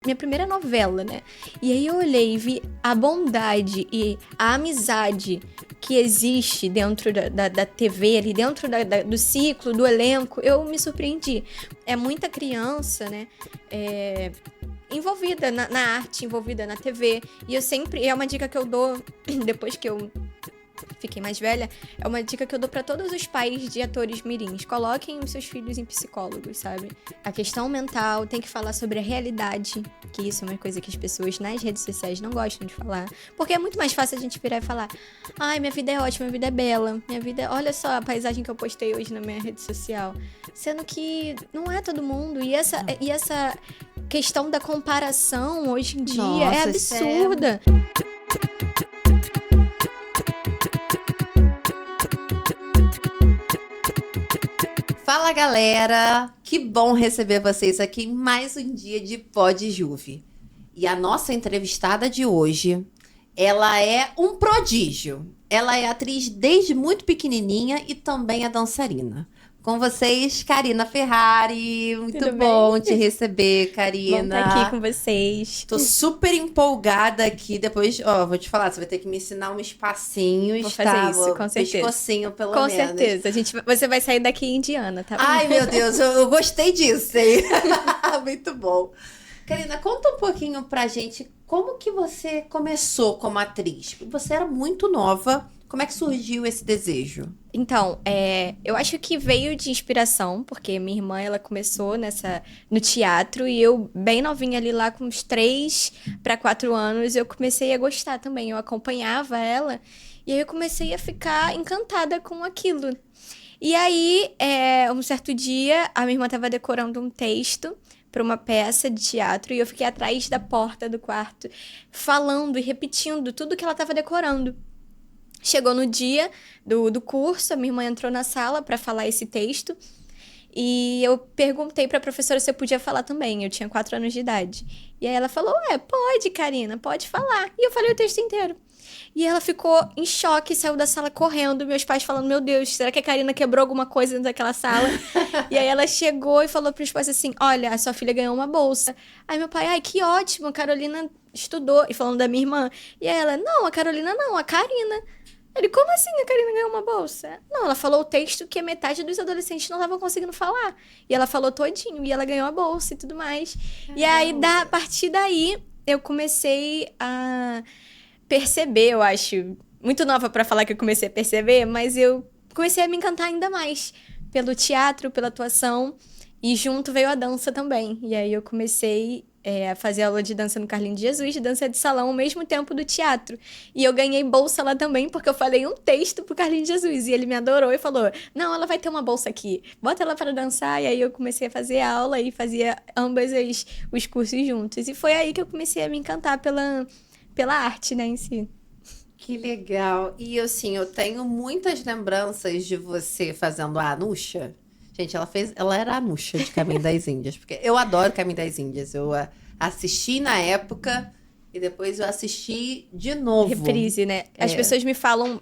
minha primeira novela, né? E aí eu olhei e vi a bondade e a amizade que existe dentro da TV, ali dentro do ciclo, do elenco. Eu me surpreendi. É muita criança, né? Envolvida na arte, envolvida na TV. E eu sempre... É uma dica que eu dou depois que eu fiquei mais velha, é uma dica que eu dou pra todos os pais de atores mirins. Coloquem os seus filhos em psicólogos, sabe? A questão mental tem que falar sobre a realidade, que isso é uma coisa que as pessoas nas redes sociais não gostam de falar. Porque é muito mais fácil a gente virar e falar: ai, minha vida é ótima, minha vida é bela, minha vida... Olha só a paisagem que eu postei hoje na minha rede social. Sendo que não é todo mundo. E essa questão da comparação hoje em dia é absurda. Fala, galera! Que bom receber vocês aqui em mais um dia de Pod Juve. E a nossa entrevistada de hoje, ela é um prodígio. Ela é atriz desde muito pequenininha e também é dançarina. Com vocês, Karina Ferrari. Muito bom te receber, Karina. Bom estar aqui com vocês. Tô super empolgada aqui. Depois, vou te falar, você vai ter que me ensinar um espacinho. Vou fazer isso, com certeza. Pescocinho, pelo menos. Com certeza. Você vai sair daqui indiana, tá bom? Ai, meu Deus, eu gostei disso, hein? Muito bom. Karina, conta um pouquinho pra gente como que você começou como atriz. Você era muito nova. Como é que surgiu esse desejo? Então, eu acho que veio de inspiração, porque minha irmã, ela começou no teatro, e eu, bem novinha ali lá, com uns 3 para 4 anos, eu comecei a gostar também. Eu acompanhava ela, e aí eu comecei a ficar encantada com aquilo. E aí, um certo dia, a minha irmã estava decorando um texto para uma peça de teatro, e eu fiquei atrás da porta do quarto, falando e repetindo tudo que ela estava decorando. Chegou no dia do curso, a minha irmã entrou na sala para falar esse texto, e eu perguntei para a professora se eu podia falar também. Eu tinha 4 anos de idade. E aí ela falou: pode, Karina, pode falar. E eu falei o texto inteiro. E ela ficou em choque, saiu da sala correndo, meus pais falando: meu Deus, será que a Karina quebrou alguma coisa dentro daquela sala? E aí ela chegou e falou para os pais assim: olha, a sua filha ganhou uma bolsa. Aí meu pai: ai, que ótimo, a Carolina estudou. E falando da minha irmã. E aí ela: não, a Carolina não, a Karina. Ele: como assim a Karina ganhou uma bolsa? Não, ela falou o texto que a metade dos adolescentes não estavam conseguindo falar. E ela falou todinho, e ela ganhou a bolsa e tudo mais. E aí, a partir daí, eu comecei a perceber, eu acho, muito nova pra falar que eu comecei a perceber, mas eu comecei a me encantar ainda mais pelo teatro, pela atuação, e junto veio a dança também. E aí eu comecei a fazer aula de dança no Carlinhos de Jesus, de dança de salão, ao mesmo tempo do teatro. E eu ganhei bolsa lá também, porque eu falei um texto pro Carlinhos de Jesus, e ele me adorou e falou: não, ela vai ter uma bolsa aqui, bota ela para dançar. E aí eu comecei a fazer aula e fazia ambas os cursos juntos. E foi aí que eu comecei a me encantar pela arte, né, em si. Que legal. E assim, eu tenho muitas lembranças de você fazendo a Anusha. Gente, ela era a Anusha de Caminho das Índias, porque eu adoro Caminho das Índias. Eu assisti na época e depois eu assisti de novo. Reprise, né? As pessoas me falam,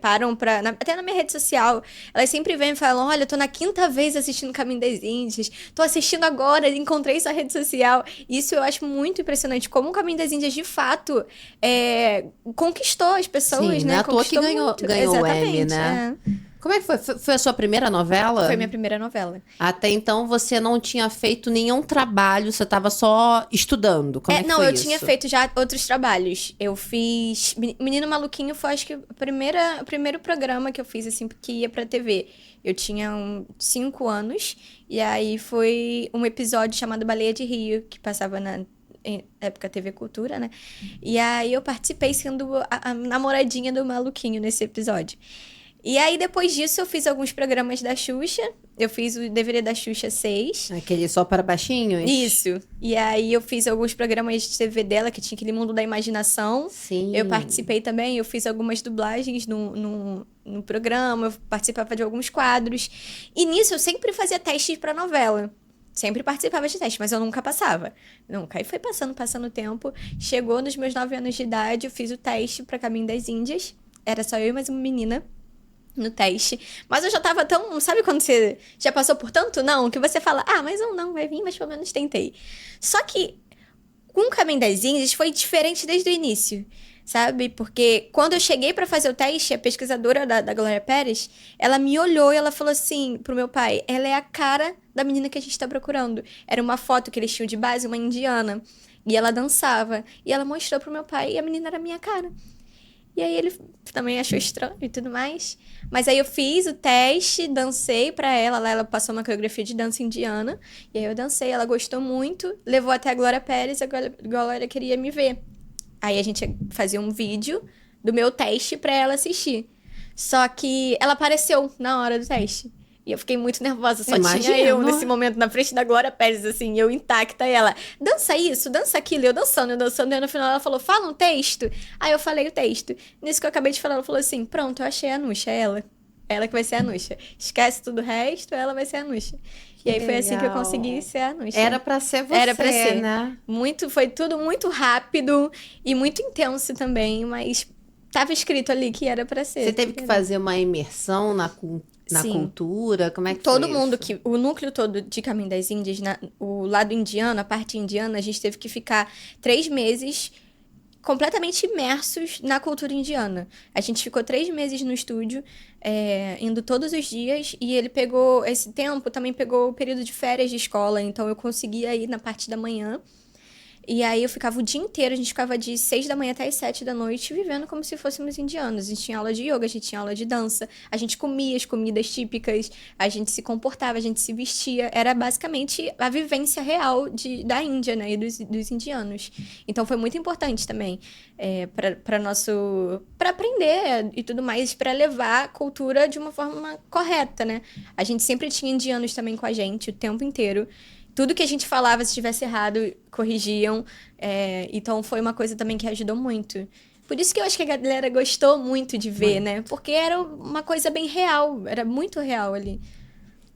param até na minha rede social, elas sempre vêm e falam: olha, eu tô na 5ª vez assistindo Caminho das Índias, tô assistindo agora, encontrei sua rede social. Isso eu acho muito impressionante, como o Caminho das Índias, de fato, conquistou as pessoas, sim, né? Não é à toa que ganhou o Emmy, né? Como é que foi? Foi a sua primeira novela? Foi minha primeira novela. Até então você não tinha feito nenhum trabalho, você estava só estudando. Como é que foi eu isso? tinha feito já outros trabalhos. Eu fiz... Menino Maluquinho foi, acho que, o primeiro programa que eu fiz, assim, que ia pra TV. Eu tinha 5 anos, e aí foi um episódio chamado Baleia de Rio, que passava na época TV Cultura, né? E aí eu participei sendo a namoradinha do Maluquinho nesse episódio. E aí, depois disso, eu fiz alguns programas da Xuxa. Eu fiz o DVD da Xuxa 6. Aquele só para baixinhos? Isso. E aí, eu fiz alguns programas de TV dela, que tinha aquele Mundo da Imaginação. Sim. Eu participei também. Eu fiz algumas dublagens no programa. Eu participava de alguns quadros. E nisso, eu sempre fazia testes pra novela. Sempre participava de testes, mas eu nunca passava. Nunca. Aí foi passando o tempo. Chegou nos meus 9 anos de idade, eu fiz o teste pra Caminho das Índias. Era só eu e mais uma menina no teste. Mas eu já tava tão... Sabe quando você já passou por tanto não? Que você fala: mais um não vai vir, mas pelo menos tentei. Só que Com o Caminho das Índias foi diferente desde o início, sabe? Porque quando eu cheguei pra fazer o teste, a pesquisadora da Glória Pérez, ela me olhou e ela falou assim pro meu pai, ela é a cara da menina que a gente tá procurando. Era uma foto que eles tinham de base, uma indiana, e ela dançava. E ela mostrou pro meu pai e a menina era a minha cara. E aí ele também achou estranho e tudo mais. Mas aí eu fiz o teste, dancei pra ela. Lá ela passou uma coreografia de dança indiana. E aí eu dancei, ela gostou muito. Levou até a Glória Pérez, a Glória queria me ver. Aí a gente fazia um vídeo do meu teste pra ela assistir. Só que ela apareceu na hora do teste. E eu fiquei muito nervosa. Só tinha eu nesse momento na frente da Glória Pérez, assim, eu intacta. E ela, dança isso, dança aquilo. Eu dançando. E no final ela falou, fala um texto. Aí eu falei o texto. Nisso que eu acabei de falar, ela falou assim, pronto, eu achei a Nuxa, é ela. Ela que vai ser a Nuxa. Esquece tudo o resto, ela vai ser a Nuxa. E aí foi assim que eu consegui ser a Nuxa. Era pra ser você, Era pra ser, né? Foi tudo muito rápido e muito intenso também, mas tava escrito ali que era pra ser. Você teve que fazer uma imersão na Sim. cultura? Como é que Todo foi mundo isso? o núcleo todo de Caminho das Índias, o lado indiano, a parte indiana, a gente teve que ficar 3 meses completamente imersos na cultura indiana. A gente ficou 3 meses no estúdio, indo todos os dias, e ele pegou esse tempo, também pegou o período de férias de escola, então eu conseguia ir na parte da manhã. E aí eu ficava o dia inteiro, a gente ficava de 6 da manhã até as 7 da noite, vivendo como se fôssemos indianos. A gente tinha aula de yoga, a gente tinha aula de dança, a gente comia as comidas típicas, a gente se comportava, a gente se vestia. Era basicamente a vivência real da Índia, né, e dos indianos. Então foi muito importante também para aprender e tudo mais, para levar a cultura de uma forma correta, né? A gente sempre tinha indianos também com a gente o tempo inteiro. Tudo que a gente falava, se estivesse errado, corrigiam. Então, foi uma coisa também que ajudou muito. Por isso que eu acho que a galera gostou muito de ver, né? Porque era uma coisa bem real. Era muito real ali.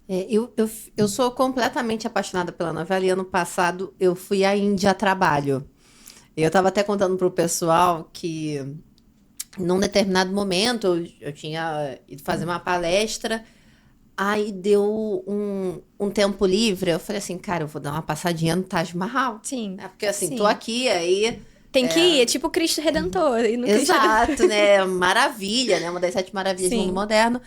Eu sou completamente apaixonada pela novela. E ano passado, eu fui à Índia a trabalho. Eu estava até contando pro pessoal que, num determinado momento, eu tinha ido fazer uma palestra. Aí deu um tempo livre, eu falei assim, cara, eu vou dar uma passadinha no Taj Mahal. Sim. Porque assim, sim. tô aqui, aí... Tem que ir, é tipo Cristo Redentor. Exato, né? Maravilha, né? Uma das 7 maravilhas do mundo moderno.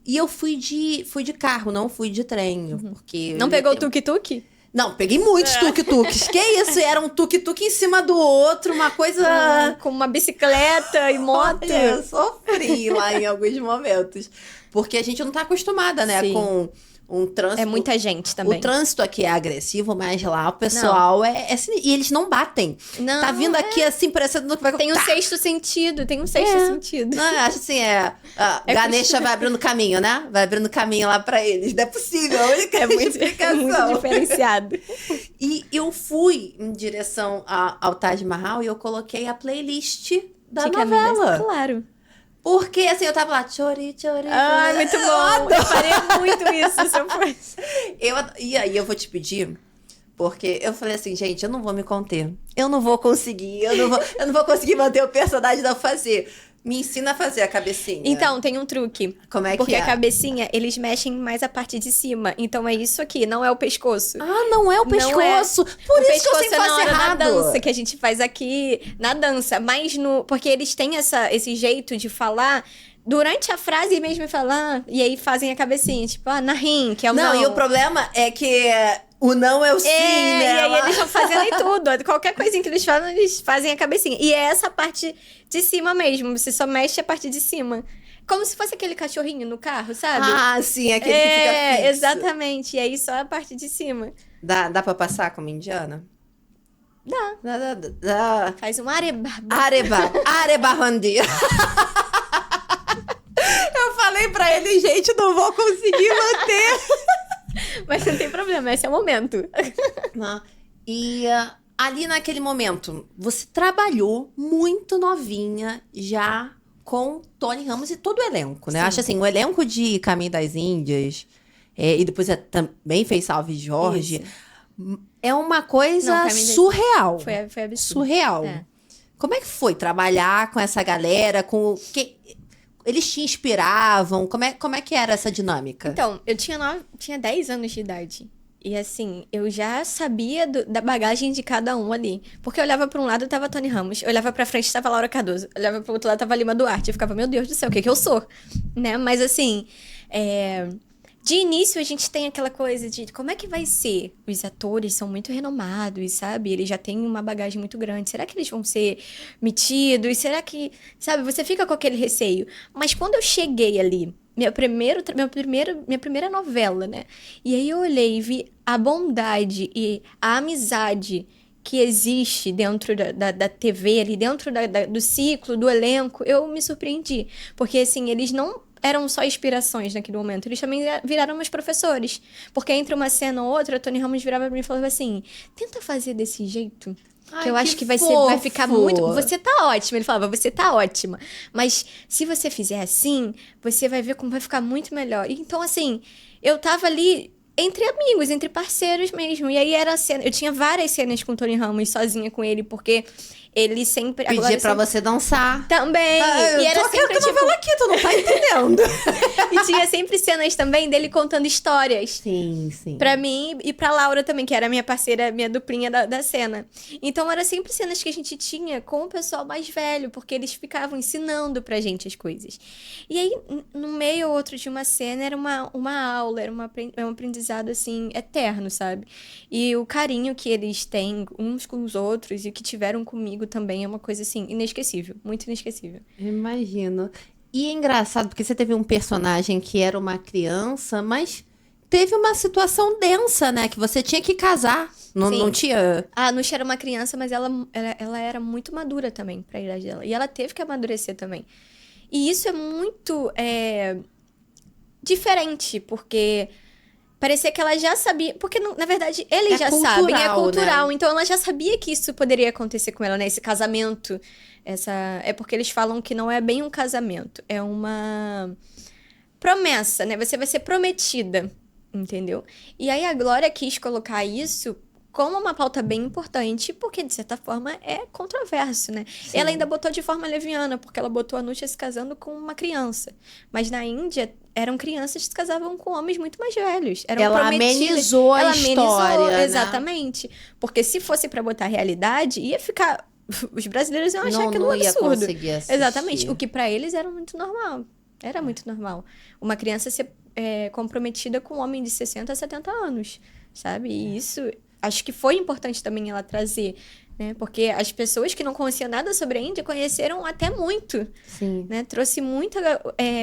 E eu fui de carro, não fui de trem. Porque não pegou o tuk-tuk? Não, peguei muitos tuk-tuks. Que isso? Era um tuk-tuk em cima do outro, uma coisa... Com uma bicicleta e moto. Olha, eu sofri lá em alguns momentos. Porque a gente não tá acostumada, né? Sim. Com um trânsito... É muita gente também. O trânsito aqui é agressivo, mas lá o pessoal e eles não batem. Não, tá vindo aqui assim, parecendo que vai... Tem um sexto sentido, sentido. Não, acho assim, Ganesha vai abrindo caminho, né? Vai abrindo caminho lá pra eles. Não é possível, a única explicação. É muito diferenciado. E eu fui em direção ao Taj Mahal e eu coloquei a playlist da novela. Claro. Porque, assim, eu tava lá, chori, chori. Ai, muito bom. Eu faria muito isso se eu fosse. E aí, eu vou te pedir, porque eu falei assim, gente, eu não vou me conter. Eu não vou conseguir, eu não vou conseguir manter o personagem da fazer. Me ensina a fazer a cabecinha. Então, tem um truque. Como é porque que é? Porque a cabecinha, eles mexem mais a parte de cima. Então, é isso aqui, não é o pescoço. Ah, não é o pescoço. Por isso que eu sempre faço errado. Na dança que a gente faz aqui, na dança. Mas porque eles têm esse jeito de falar... Durante a frase mesmo falar, e aí fazem a cabecinha, tipo, Narim, que é o não. Não, e o problema é que o não é o sim, né? E aí eles estão fazendo aí tudo. Qualquer coisinha que eles falam, eles fazem a cabecinha. E é essa parte de cima mesmo, você só mexe a parte de cima. Como se fosse aquele cachorrinho no carro, sabe? Ah, sim, aquele que fica fixo. Exatamente. E aí só a parte de cima. Dá pra passar como indiana? Dá. Faz um areba. Arebahandi. Eu falei pra ele, gente, não vou conseguir manter. Mas não tem problema, esse é o momento. Não. E ali naquele momento, você trabalhou muito novinha já com Tony Ramos e todo o elenco, né? Sim. Acho assim, o elenco de Caminho das Índias, e depois também fez Salve Jorge, é uma coisa surreal. Foi absurdo. Surreal. Como é que foi trabalhar com essa galera, eles te inspiravam? Como é que era essa dinâmica? Então, eu tinha 10 anos de idade. E assim, eu já sabia da bagagem de cada um ali. Porque eu olhava pra um lado, tava Tony Ramos. Eu olhava pra frente, tava Laura Cardoso. Eu olhava pro outro lado, tava Lima Duarte. Eu ficava, meu Deus do céu, o que que eu sou? Né? Mas assim, de início a gente tem aquela coisa de como é que vai ser? Os atores são muito renomados, sabe? Eles já têm uma bagagem muito grande. Será que eles vão ser metidos? Será que, sabe? Você fica com aquele receio. Mas quando eu cheguei ali, minha primeira novela, né? E aí eu olhei e vi a bondade e a amizade que existe dentro da TV, ali dentro do ciclo, do elenco, eu me surpreendi. Porque, assim, eles não eram só inspirações naquele momento, eles também viraram meus professores. Porque entre uma cena ou outra, a Tony Ramos virava pra mim e falava assim, tenta fazer desse jeito. Que eu acho que vai ficar muito. Você tá ótima. Ele falava, você tá ótima. Mas se você fizer assim, você vai ver como vai ficar muito melhor. Então, assim, eu tava ali entre amigos, entre parceiros mesmo. E aí era a cena. Eu tinha várias cenas com o Tony Ramos sozinha com ele, porque ele sempre. Pedia pra você dançar. Também. E era sempre tipo. Novela aqui, tu não tá entendendo. E tinha sempre cenas também dele contando histórias. Sim, sim. Pra mim e pra Laura também, que era minha parceira, minha duplinha da cena. Então, era sempre cenas que a gente tinha com o pessoal mais velho, porque eles ficavam ensinando pra gente as coisas. E aí, no meio ou outro de uma cena, era uma aula, era um aprendizado, assim, eterno, sabe? E o carinho que eles têm uns com os outros e que tiveram comigo também é uma coisa, assim, inesquecível. Muito inesquecível. Imagino. E é engraçado, porque você teve um personagem que era uma criança, mas teve uma situação densa, né? Que você tinha que casar. Não tinha... A Nuxa era uma criança, mas ela era muito madura também pra idade dela. E ela teve que amadurecer também. E isso é muito diferente, porque parecia que ela já sabia... Porque, na verdade, eles já sabem, é cultural. Né? Então, ela já sabia que isso poderia acontecer com ela, né? Esse casamento. É porque eles falam que não é bem um casamento. É uma promessa, né? Você vai ser prometida, entendeu? E aí, a Glória quis colocar isso como uma pauta bem importante, porque, de certa forma, é controverso, né? Sim. Ela ainda botou de forma leviana, porque ela botou a Nuxa se casando com uma criança. Mas na Índia, eram crianças que se casavam com homens muito mais velhos. Ela amenizou a história, né? Exatamente. Porque se fosse pra botar realidade, ia ficar... Os brasileiros iam achar aquilo um absurdo. Não ia conseguir assistir. Exatamente. O que pra eles era muito normal. Era muito normal. Uma criança ser comprometida com um homem de 60 a 70 anos, sabe? E isso... Acho que foi importante também ela trazer, né? Porque as pessoas que não conheciam nada sobre a Índia conheceram até muito. Sim. Né? Trouxe muita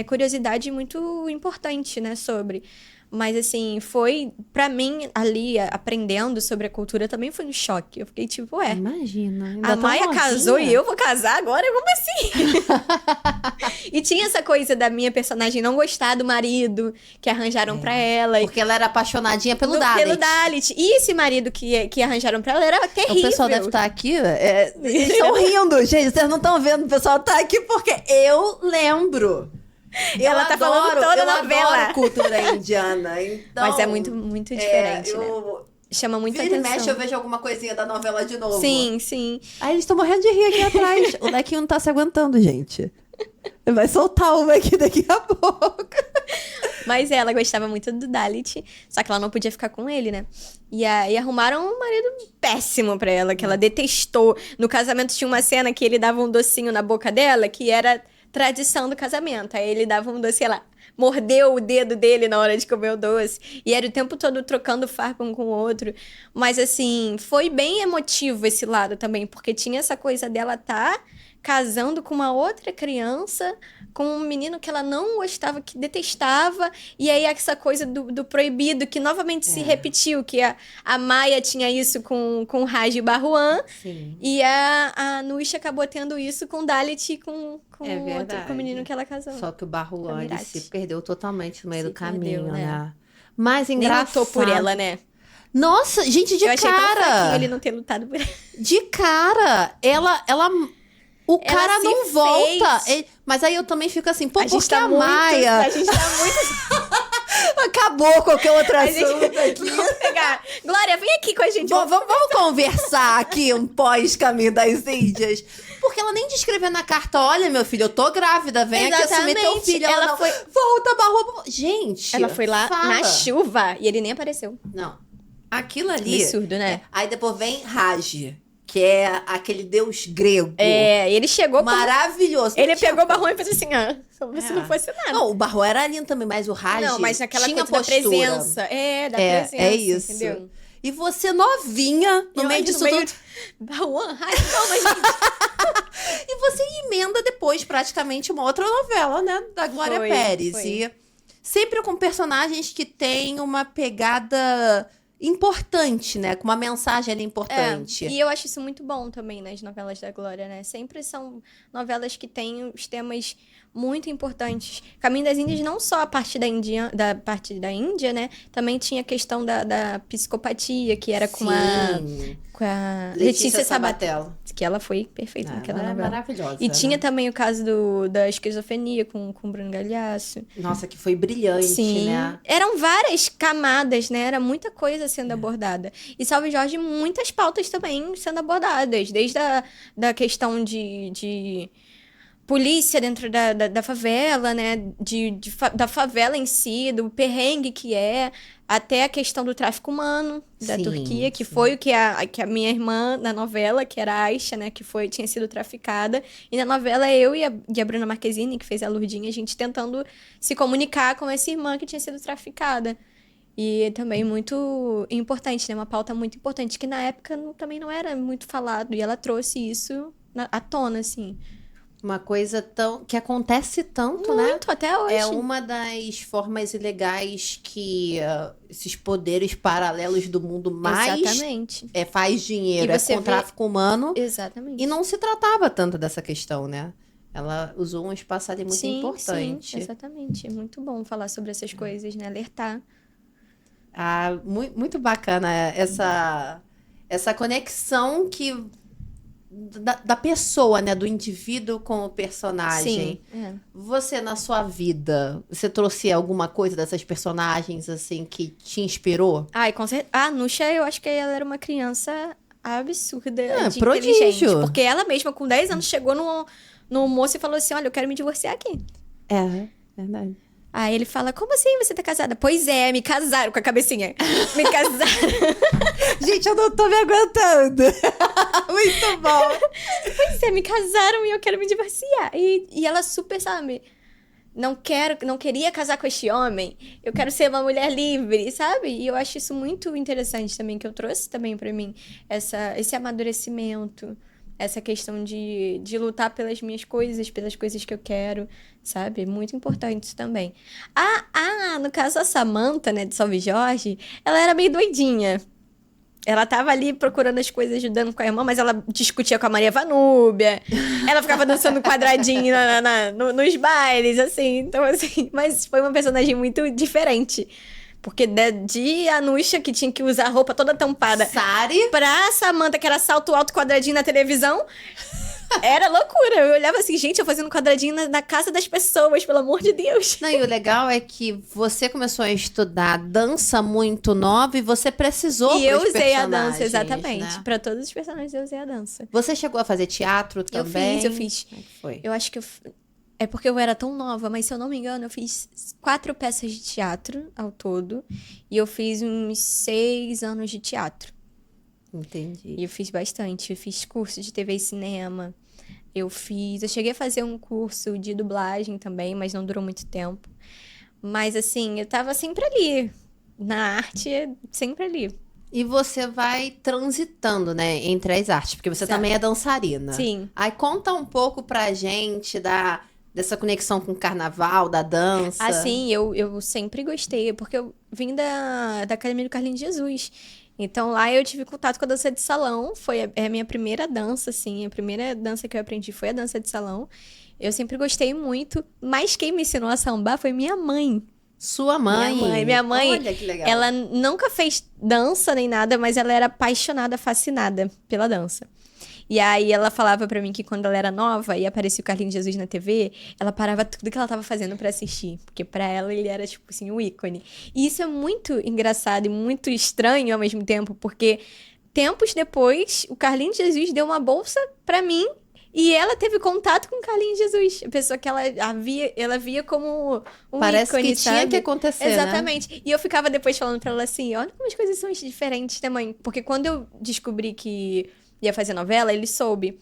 curiosidade muito importante, né? Sobre... Mas, assim, foi... Pra mim, ali, aprendendo sobre a cultura, também foi um choque. Eu fiquei tipo, Imagina. A Maia casou e eu vou casar agora? Como assim? E tinha essa coisa da minha personagem não gostar do marido que arranjaram pra ela. Porque ela era apaixonadinha pelo Dalit. Pelo Dalit. E esse marido que arranjaram pra ela era terrível. O pessoal deve estar aqui... Eles estão rindo, gente. Vocês não estão vendo. O pessoal tá aqui porque eu lembro. Ela tá falando toda a novela. Eu adoro cultura indiana, então... Mas é muito, muito diferente, né? Chama muita atenção. Vira e mexe, eu vejo alguma coisinha da novela de novo. Sim, sim. Aí eles estão morrendo de rir aqui atrás. O Lequinho não tá se aguentando, gente. Ele vai soltar uma aqui daqui a pouco. Mas ela gostava muito do Dalit, só que ela não podia ficar com ele, né? E aí arrumaram um marido péssimo pra ela, que ela detestou. No casamento tinha uma cena que ele dava um docinho na boca dela, que era... tradição do casamento. Aí ele dava um doce, sei lá, mordeu o dedo dele na hora de comer o doce. E era o tempo todo trocando farpa um com o outro. Mas, assim, foi bem emotivo esse lado também, porque tinha essa coisa dela casando com uma outra criança, com um menino que ela não gostava, que detestava, e aí essa coisa do proibido, que novamente se repetiu, que a Maia tinha isso com o Raj Barruan, e a Nuxa acabou tendo isso com o Dalit e com o menino que ela casou. Só que o Barruan se perdeu totalmente no meio do caminho, perdeu, né? Mas engraçado... Nem lutou por ela, né? Nossa, gente, de Eu achei tão cara... fraquinho ele não ter lutado por ela. De cara, ela o cara não volta. Mas aí eu também fico assim, pô, porque a Maia... A gente tá muito... Acabou qualquer outro assunto aqui. Vamos pegar. Glória, vem aqui com a gente. Vamos conversar aqui um pós-caminho das Índias. Porque ela nem descreveu na carta, olha, meu filho, eu tô grávida, vem aqui assumir teu filho. Ela foi... Volta, Barroa... Gente, ela foi lá na chuva e ele nem apareceu. Não. Aquilo ali... Absurdo, né? Aí depois vem Rage, que é aquele deus grego. Ele chegou maravilhoso. Ele pegou o Barro e fez assim, como se não fosse nada. Não, o Barro era lindo também, mas o Rage não, mas naquela tinha coisa postura. da presença. Da presença, é isso. entendeu? E você novinha, no meio disso tudo. Barruan, calma, gente. E você emenda depois praticamente uma outra novela, né? Da Glória Pérez. Foi. E sempre com personagens que têm uma pegada importante, né? Com uma mensagem ali importante. E eu acho isso muito bom também nas novelas da Glória, né? Sempre são novelas que têm os temas muito importantes. Caminho das Índias, não só a parte parte da Índia, né? Também tinha a questão da psicopatia, que era com a Letícia Sabatella. Que ela foi perfeita naquela novela. Maravilhosa. E tinha também o caso da esquizofrenia com o Bruno Galhaço. Nossa, que foi brilhante, Sim. né? Eram várias camadas, né? Era muita coisa sendo abordada. E Salve Jorge, muitas pautas também sendo abordadas. Desde da questão de polícia dentro da favela, né? Da favela em si, do perrengue que é, até a questão do tráfico humano da Turquia, que foi o que a minha irmã na novela, que era a Aisha, né? Que tinha sido traficada. E na novela eu e a Bruna Marquezine, que fez a Lourdinha, a gente tentando se comunicar com essa irmã que tinha sido traficada. E também muito importante, né? Uma pauta muito importante, que na época também não era muito falado. E ela trouxe isso à tona, assim. Uma coisa que acontece tanto, né? Muito, até hoje. É uma das formas ilegais que esses poderes paralelos do mundo mais faz dinheiro. Com o tráfico humano. Exatamente. E não se tratava tanto dessa questão, né? Ela usou um espaço ali muito importante. Sim, exatamente. É muito bom falar sobre essas coisas, né? Alertar. Muito bacana essa conexão da pessoa, né? Do indivíduo com o personagem. Sim. Você, na sua vida, você trouxe alguma coisa dessas personagens, assim, que te inspirou? Com certeza. A Nuxa, eu acho que ela era uma criança absurda de prodígio. Inteligente. Porque ela mesma, com 10 anos, chegou no moço e falou assim, olha, eu quero me divorciar aqui. Verdade. Aí ele fala, como assim você tá casada? Pois é, me casaram com a cabecinha. Me casaram. Gente, eu não tô me aguentando. Muito bom. Pois é, me casaram e eu quero me divorciar. E ela super, sabe, não queria casar com este homem. Eu quero ser uma mulher livre, sabe? E eu acho isso muito interessante também, que eu trouxe também pra mim. Esse amadurecimento. Essa questão de lutar pelas minhas coisas, pelas coisas que eu quero, sabe? Muito importante isso também. No caso, a Samantha, né, de Salve Jorge, ela era meio doidinha. Ela tava ali procurando as coisas, ajudando com a irmã, mas ela discutia com a Maria Vanúbia. Ela ficava dançando quadradinho nos bailes, assim. Então, assim, mas foi uma personagem muito diferente. Porque de Anuxa, que tinha que usar a roupa toda tampada, Sari, pra Samantha, que era salto alto quadradinho na televisão, era loucura. Eu olhava assim, gente, eu fazendo quadradinho na casa das pessoas, pelo amor de Deus. Não, e o legal é que você começou a estudar dança muito nova e você precisou E eu usei a dança, exatamente. Né? Pra todos os personagens eu usei a dança. Você chegou a fazer teatro também? Eu fiz. Como é que foi? Eu acho que é porque eu era tão nova, mas se eu não me engano, eu fiz 4 peças de teatro ao todo. E eu fiz uns 6 anos de teatro. Entendi. E eu fiz bastante. Eu fiz curso de TV e cinema. Eu cheguei a fazer um curso de dublagem também, mas não durou muito tempo. Mas assim, eu tava sempre ali. Na arte, sempre ali. E você vai transitando, né, entre as artes, porque você também é dançarina. Sim. Aí conta um pouco pra gente dessa conexão com o carnaval, da dança. Sim, eu sempre gostei, porque eu vim da Academia do Carlinhos Jesus. Então lá eu tive contato com a dança de salão, foi a minha primeira dança, assim, a primeira dança que eu aprendi foi a dança de salão. Eu sempre gostei muito, mas quem me ensinou a sambar foi minha mãe. Sua mãe? Minha mãe, olha que legal. Ela nunca fez dança nem nada, mas ela era apaixonada, fascinada pela dança. E aí ela falava pra mim que quando ela era nova e aparecia o Carlinhos Jesus na TV, ela parava tudo que ela tava fazendo pra assistir. Porque pra ela ele era, tipo assim, um ícone. E isso é muito engraçado e muito estranho ao mesmo tempo, porque tempos depois, o Carlinhos Jesus deu uma bolsa pra mim E ela teve contato com Carlinhos Jesus. A pessoa que ela via como um Parece ícone, que tinha sabe? que acontecer, né? Exatamente. E eu ficava depois falando pra ela assim, olha como as coisas são diferentes, né, mãe? Porque quando eu descobri que ia fazer novela, ele soube.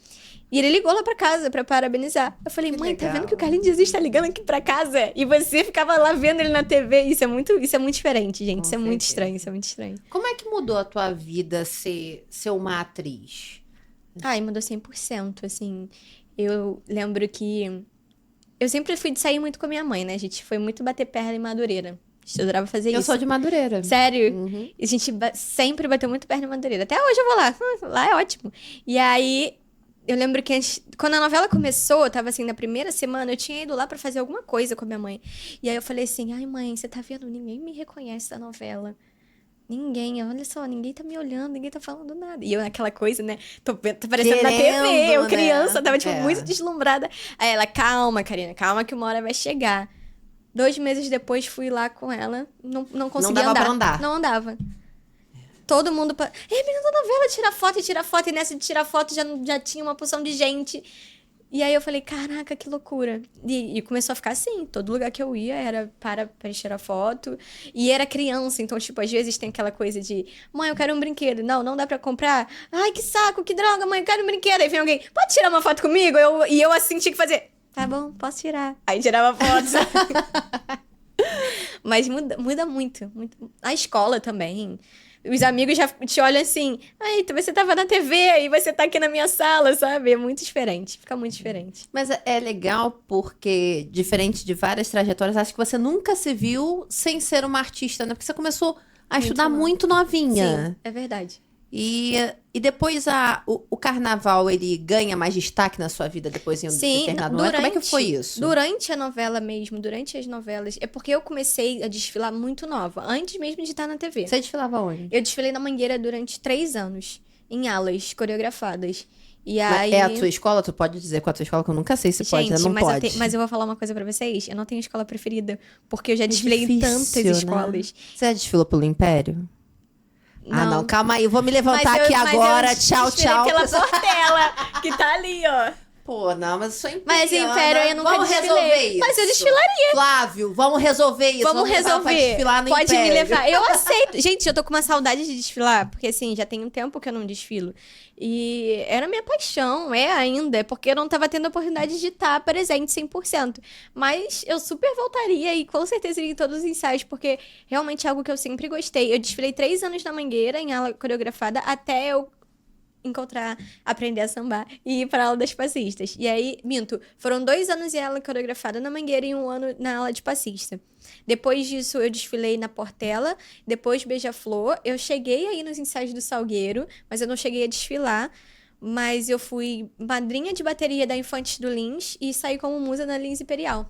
E ele ligou lá pra casa pra parabenizar. Eu falei, Que mãe, tá legal. vendo que o Carlinhos Jesus tá ligando aqui pra casa? E você ficava lá vendo ele na TV. Isso é muito diferente, gente. Com Isso é muito certeza. estranho, isso é muito estranho. Como é que mudou a tua vida ser uma atriz? Ai, mudou 100%, assim. Eu lembro que eu sempre fui de sair muito com a minha mãe, né? A gente foi muito bater perna em Madureira. A gente adorava fazer Eu isso. sou de Madureira. Sério? Uhum. A gente sempre bateu muito perna em Madureira. Até hoje eu vou lá. Lá é ótimo. E aí, eu lembro que quando a novela começou, eu tava assim, na primeira semana, eu tinha ido lá pra fazer alguma coisa com a minha mãe. E aí eu falei assim, ai mãe, você tá vendo? Ninguém me reconhece da novela. Ninguém, olha só, ninguém tá me olhando, ninguém tá falando nada. E eu naquela coisa, né? Tô aparecendo na TV, Querendo, eu né? criança, tava, tipo, É. muito deslumbrada. Aí ela, calma, Karina, calma que uma hora vai chegar. 2 meses depois, fui lá com ela, não conseguia dava andar. pra andar. Não andava. Todo mundo... menina da novela, tira foto. E nessa de tirar foto já tinha uma porção de gente. E aí eu falei, caraca, que loucura. E começou a ficar assim, todo lugar que eu ia era para tirar foto. E era criança, então, tipo, às vezes tem aquela coisa de, mãe, eu quero um brinquedo. Não dá pra comprar. Ai, que saco, que droga, mãe, eu quero um brinquedo. Aí vem alguém, pode tirar uma foto comigo? E eu assim tinha que fazer, tá bom, posso tirar. Aí tirava foto, sabe? Mas muda muito. A escola também. Os amigos já te olham assim, ai, você tava na TV e você tá aqui na minha sala, sabe? É muito diferente, fica muito diferente. Mas é legal porque, diferente de várias trajetórias, acho que você nunca se viu sem ser uma artista, né? Porque você começou a estudar nova. muito novinha. Sim, é verdade. E depois o carnaval, ele ganha mais destaque na sua vida depois em um Sim, determinado momento? Como é que foi isso? Durante a novela mesmo, durante as novelas, é porque eu comecei a desfilar muito nova, antes mesmo de estar na TV. Você desfilava onde? Eu desfilei na Mangueira durante 3 anos, em alas coreografadas. E Mas aí... é a tua escola? Tu pode dizer com a tua escola que eu nunca sei se pode, né? Gente, Não mas pode. mas eu vou falar uma coisa pra vocês. Eu não tenho escola preferida, porque eu já desfilei em difícil, tantas né? escolas. Você já desfilou pelo Império? Ah, não, calma aí, eu vou me levantar aqui agora. Tchau, desfilei tchau. pela Portela, que tá ali, ó. Pô, não, mas eu sou Mas imperiana. Império eu nunca Vamos desfilei. resolver isso. Mas eu desfilaria. Flávio, vamos resolver isso. Vamos me levar pra resolver. desfilar no Pode me Império. levar. Eu aceito. Gente, eu tô com uma saudade de desfilar, porque assim, já tem um tempo que eu não desfilo. E era minha paixão, é ainda, porque eu não tava tendo a oportunidade de estar presente 100%. Mas eu super voltaria e com certeza iria em todos os ensaios, porque realmente é algo que eu sempre gostei. Eu desfilei 3 anos na Mangueira, em aula coreografada, até eu aprender a sambar e ir pra aula das passistas. E aí, minto, foram 2 anos em aula coreografada na Mangueira e 1 ano na aula de passista. Depois disso, eu desfilei na Portela, depois Beija-Flor. Eu cheguei aí nos ensaios do Salgueiro, mas eu não cheguei a desfilar. Mas eu fui madrinha de bateria da Infantes do Lins e saí como musa na Lins Imperial.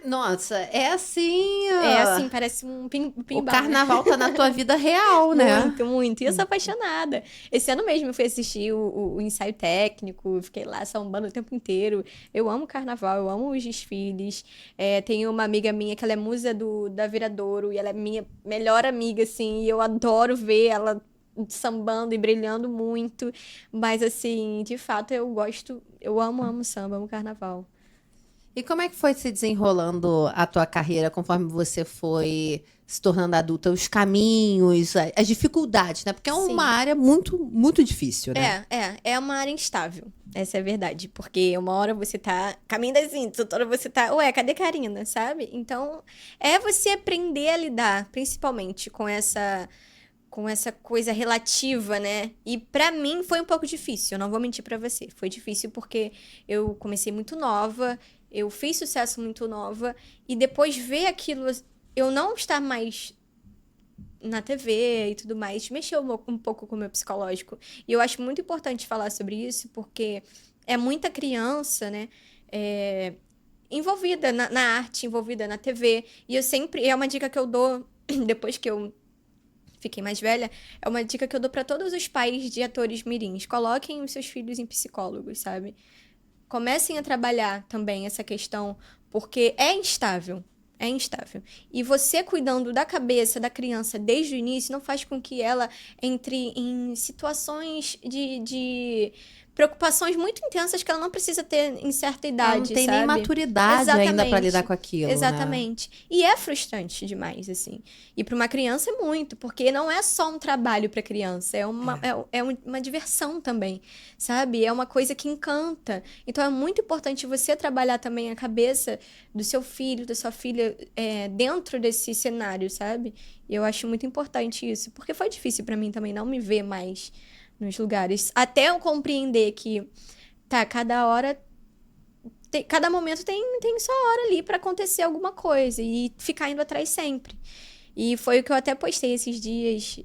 Nossa, é assim... É assim, parece um O pimbal, né? carnaval tá na tua vida real, né? Muito, muito. E eu sou apaixonada. Esse ano mesmo eu fui assistir o ensaio técnico, fiquei lá sambando o tempo inteiro. Eu amo carnaval, eu amo os desfiles. Tenho uma amiga minha que ela é musa da Viradouro e ela é minha melhor amiga, assim, e eu adoro ver ela sambando e brilhando muito. Mas, assim, de fato, eu amo samba, amo carnaval. E como é que foi se desenrolando a tua carreira conforme você foi se tornando adulta? Os caminhos, as dificuldades, né? Porque é uma área muito, muito difícil, né? É uma área instável. Essa é a verdade. Porque uma hora você tá caminho das índices, outra hora você tá, ué, cadê Karina, sabe? Então, é você aprender a lidar, principalmente com essa coisa relativa, né? E pra mim foi um pouco difícil, eu não vou mentir pra você. Foi difícil porque eu comecei muito nova, eu fiz sucesso muito nova, e depois ver aquilo, eu não estar mais na TV e tudo mais, mexeu um pouco com o meu psicológico. E eu acho muito importante falar sobre isso, porque é muita criança, né? Envolvida na arte, envolvida na TV. E eu sempre... É uma dica que eu dou, depois que eu fiquei mais velha, é uma dica que eu dou pra todos os pais de atores mirins. Coloquem os seus filhos em psicólogos, sabe? Comecem a trabalhar também essa questão, porque é instável. É instável. E você cuidando da cabeça da criança desde o início não faz com que ela entre em situações de preocupações muito intensas que ela não precisa ter em certa idade, Ela não tem sabe? nem maturidade ainda pra lidar com aquilo, né? Exatamente. E é frustrante demais, assim. E para uma criança é muito, porque não é só um trabalho para criança, uma diversão também, sabe? É uma coisa que encanta. Então é muito importante você trabalhar também a cabeça do seu filho, da sua filha, dentro desse cenário, sabe? E eu acho muito importante isso, porque foi difícil para mim também não me ver mais nos lugares. Até eu compreender que, tá, cada hora, cada momento tem só hora ali pra acontecer alguma coisa e ficar indo atrás sempre. E foi o que eu até postei esses dias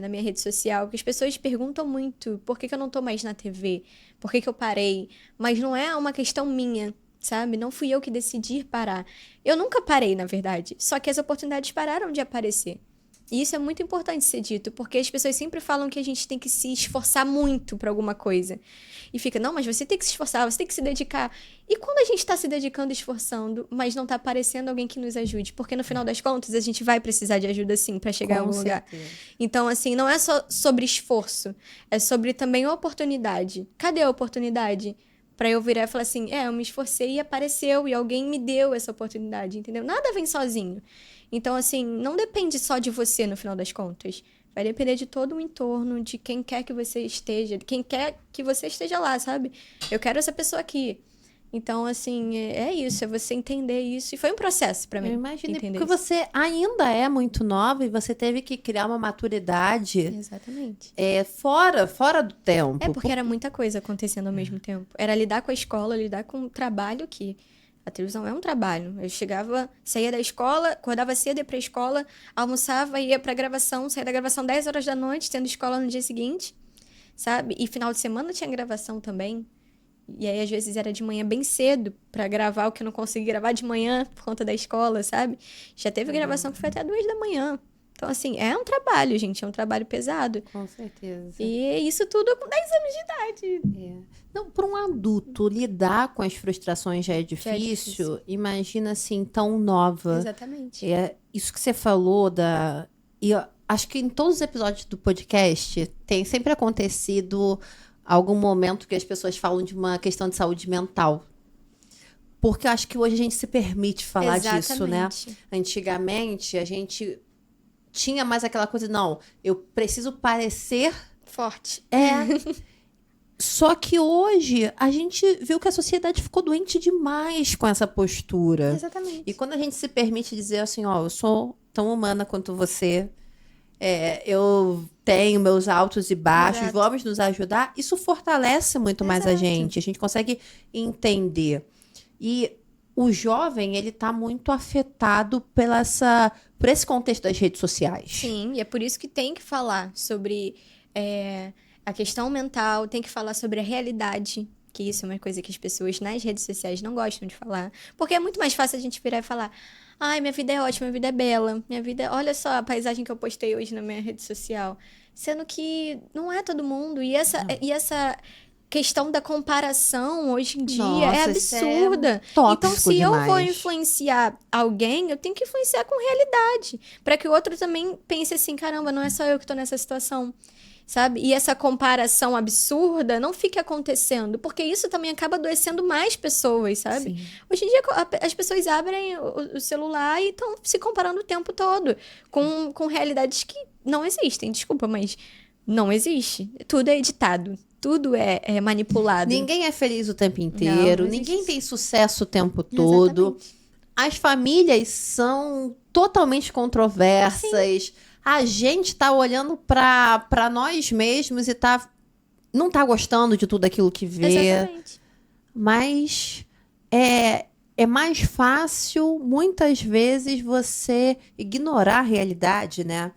na minha rede social, que as pessoas perguntam muito por que que eu não tô mais na TV, por que que eu parei, mas não é uma questão minha, sabe? Não fui eu que decidi parar. Eu nunca parei, na verdade, só que as oportunidades pararam de aparecer. E isso é muito importante ser dito, porque as pessoas sempre falam que a gente tem que se esforçar muito para alguma coisa. E fica, não, mas você tem que se esforçar, você tem que se dedicar. E quando a gente está se dedicando e esforçando, mas não está aparecendo alguém que nos ajude? Porque no final das contas, a gente vai precisar de ajuda sim para chegar a algum lugar. Então, assim, não é só sobre esforço, é sobre também oportunidade. Cadê a oportunidade? Pra eu virar e falar assim, eu me esforcei e apareceu, e alguém me deu essa oportunidade, entendeu? Nada vem sozinho. Então, assim, não depende só de você no final das contas. Vai depender de todo o entorno, de quem quer que você esteja, de quem quer que você esteja lá, sabe? Eu quero essa pessoa aqui. Então, assim, é isso, é você entender isso. E foi um processo pra mim. Eu imagino, porque isso. você ainda é muito nova e você teve que criar uma maturidade. Exatamente. Fora do tempo. É, porque era muita coisa acontecendo ao mesmo tempo. Era lidar com a escola, lidar com o trabalho que... A televisão é um trabalho. Eu chegava, saía da escola, acordava cedo, ia pra escola, almoçava, ia pra gravação, saía da gravação 10 horas da noite, tendo escola no dia seguinte, sabe? E final de semana tinha gravação também. E aí, às vezes, era de manhã bem cedo pra gravar o que eu não consegui gravar de manhã por conta da escola, sabe? Já teve gravação que foi até 2 da manhã. Então, assim, é um trabalho, gente. É um trabalho pesado. Com certeza. E isso tudo com 10 anos de idade. Não, para um adulto lidar com as frustrações já é difícil. Imagina assim, tão nova. Exatamente. Isso que você falou E eu acho que em todos os episódios do podcast tem sempre acontecido algum momento que as pessoas falam de uma questão de saúde mental. Porque eu acho que hoje a gente se permite falar disso, né? Antigamente, a gente tinha mais aquela coisa, não, eu preciso parecer forte. Só que hoje a gente viu que a sociedade ficou doente demais com essa postura. Exatamente. E quando a gente se permite dizer assim, ó, eu sou tão humana quanto você, eu tenho meus altos e baixos, vamos nos ajudar, isso fortalece muito mais a gente consegue entender. E o jovem, ele tá muito afetado por esse contexto das redes sociais. Sim, e é por isso que tem que falar sobre a questão mental, tem que falar sobre a realidade, que isso é uma coisa que as pessoas nas redes sociais não gostam de falar. Porque é muito mais fácil a gente virar e falar, ai, minha vida é ótima, minha vida é bela, olha só a paisagem que eu postei hoje na minha rede social. Sendo que não é todo mundo, e essa questão da comparação hoje em dia é absurda. Então, se eu vou influenciar alguém, eu tenho que influenciar com realidade. Para que o outro também pense assim, caramba, não é só eu que tô nessa situação. Sabe? E essa comparação absurda não fique acontecendo, porque isso também acaba adoecendo mais pessoas, sabe? Sim. Hoje em dia, as pessoas abrem o celular e estão se comparando o tempo todo com realidades que não existem. Desculpa, mas não existe. Tudo é editado. Tudo é manipulado. Ninguém é feliz o tempo inteiro. Não ninguém tem sucesso o tempo todo. Exatamente. As famílias são totalmente controversas. Sim. A gente tá olhando pra nós mesmos e não tá gostando de tudo aquilo que vê. Exatamente. Mas é mais fácil, muitas vezes, você ignorar a realidade, né?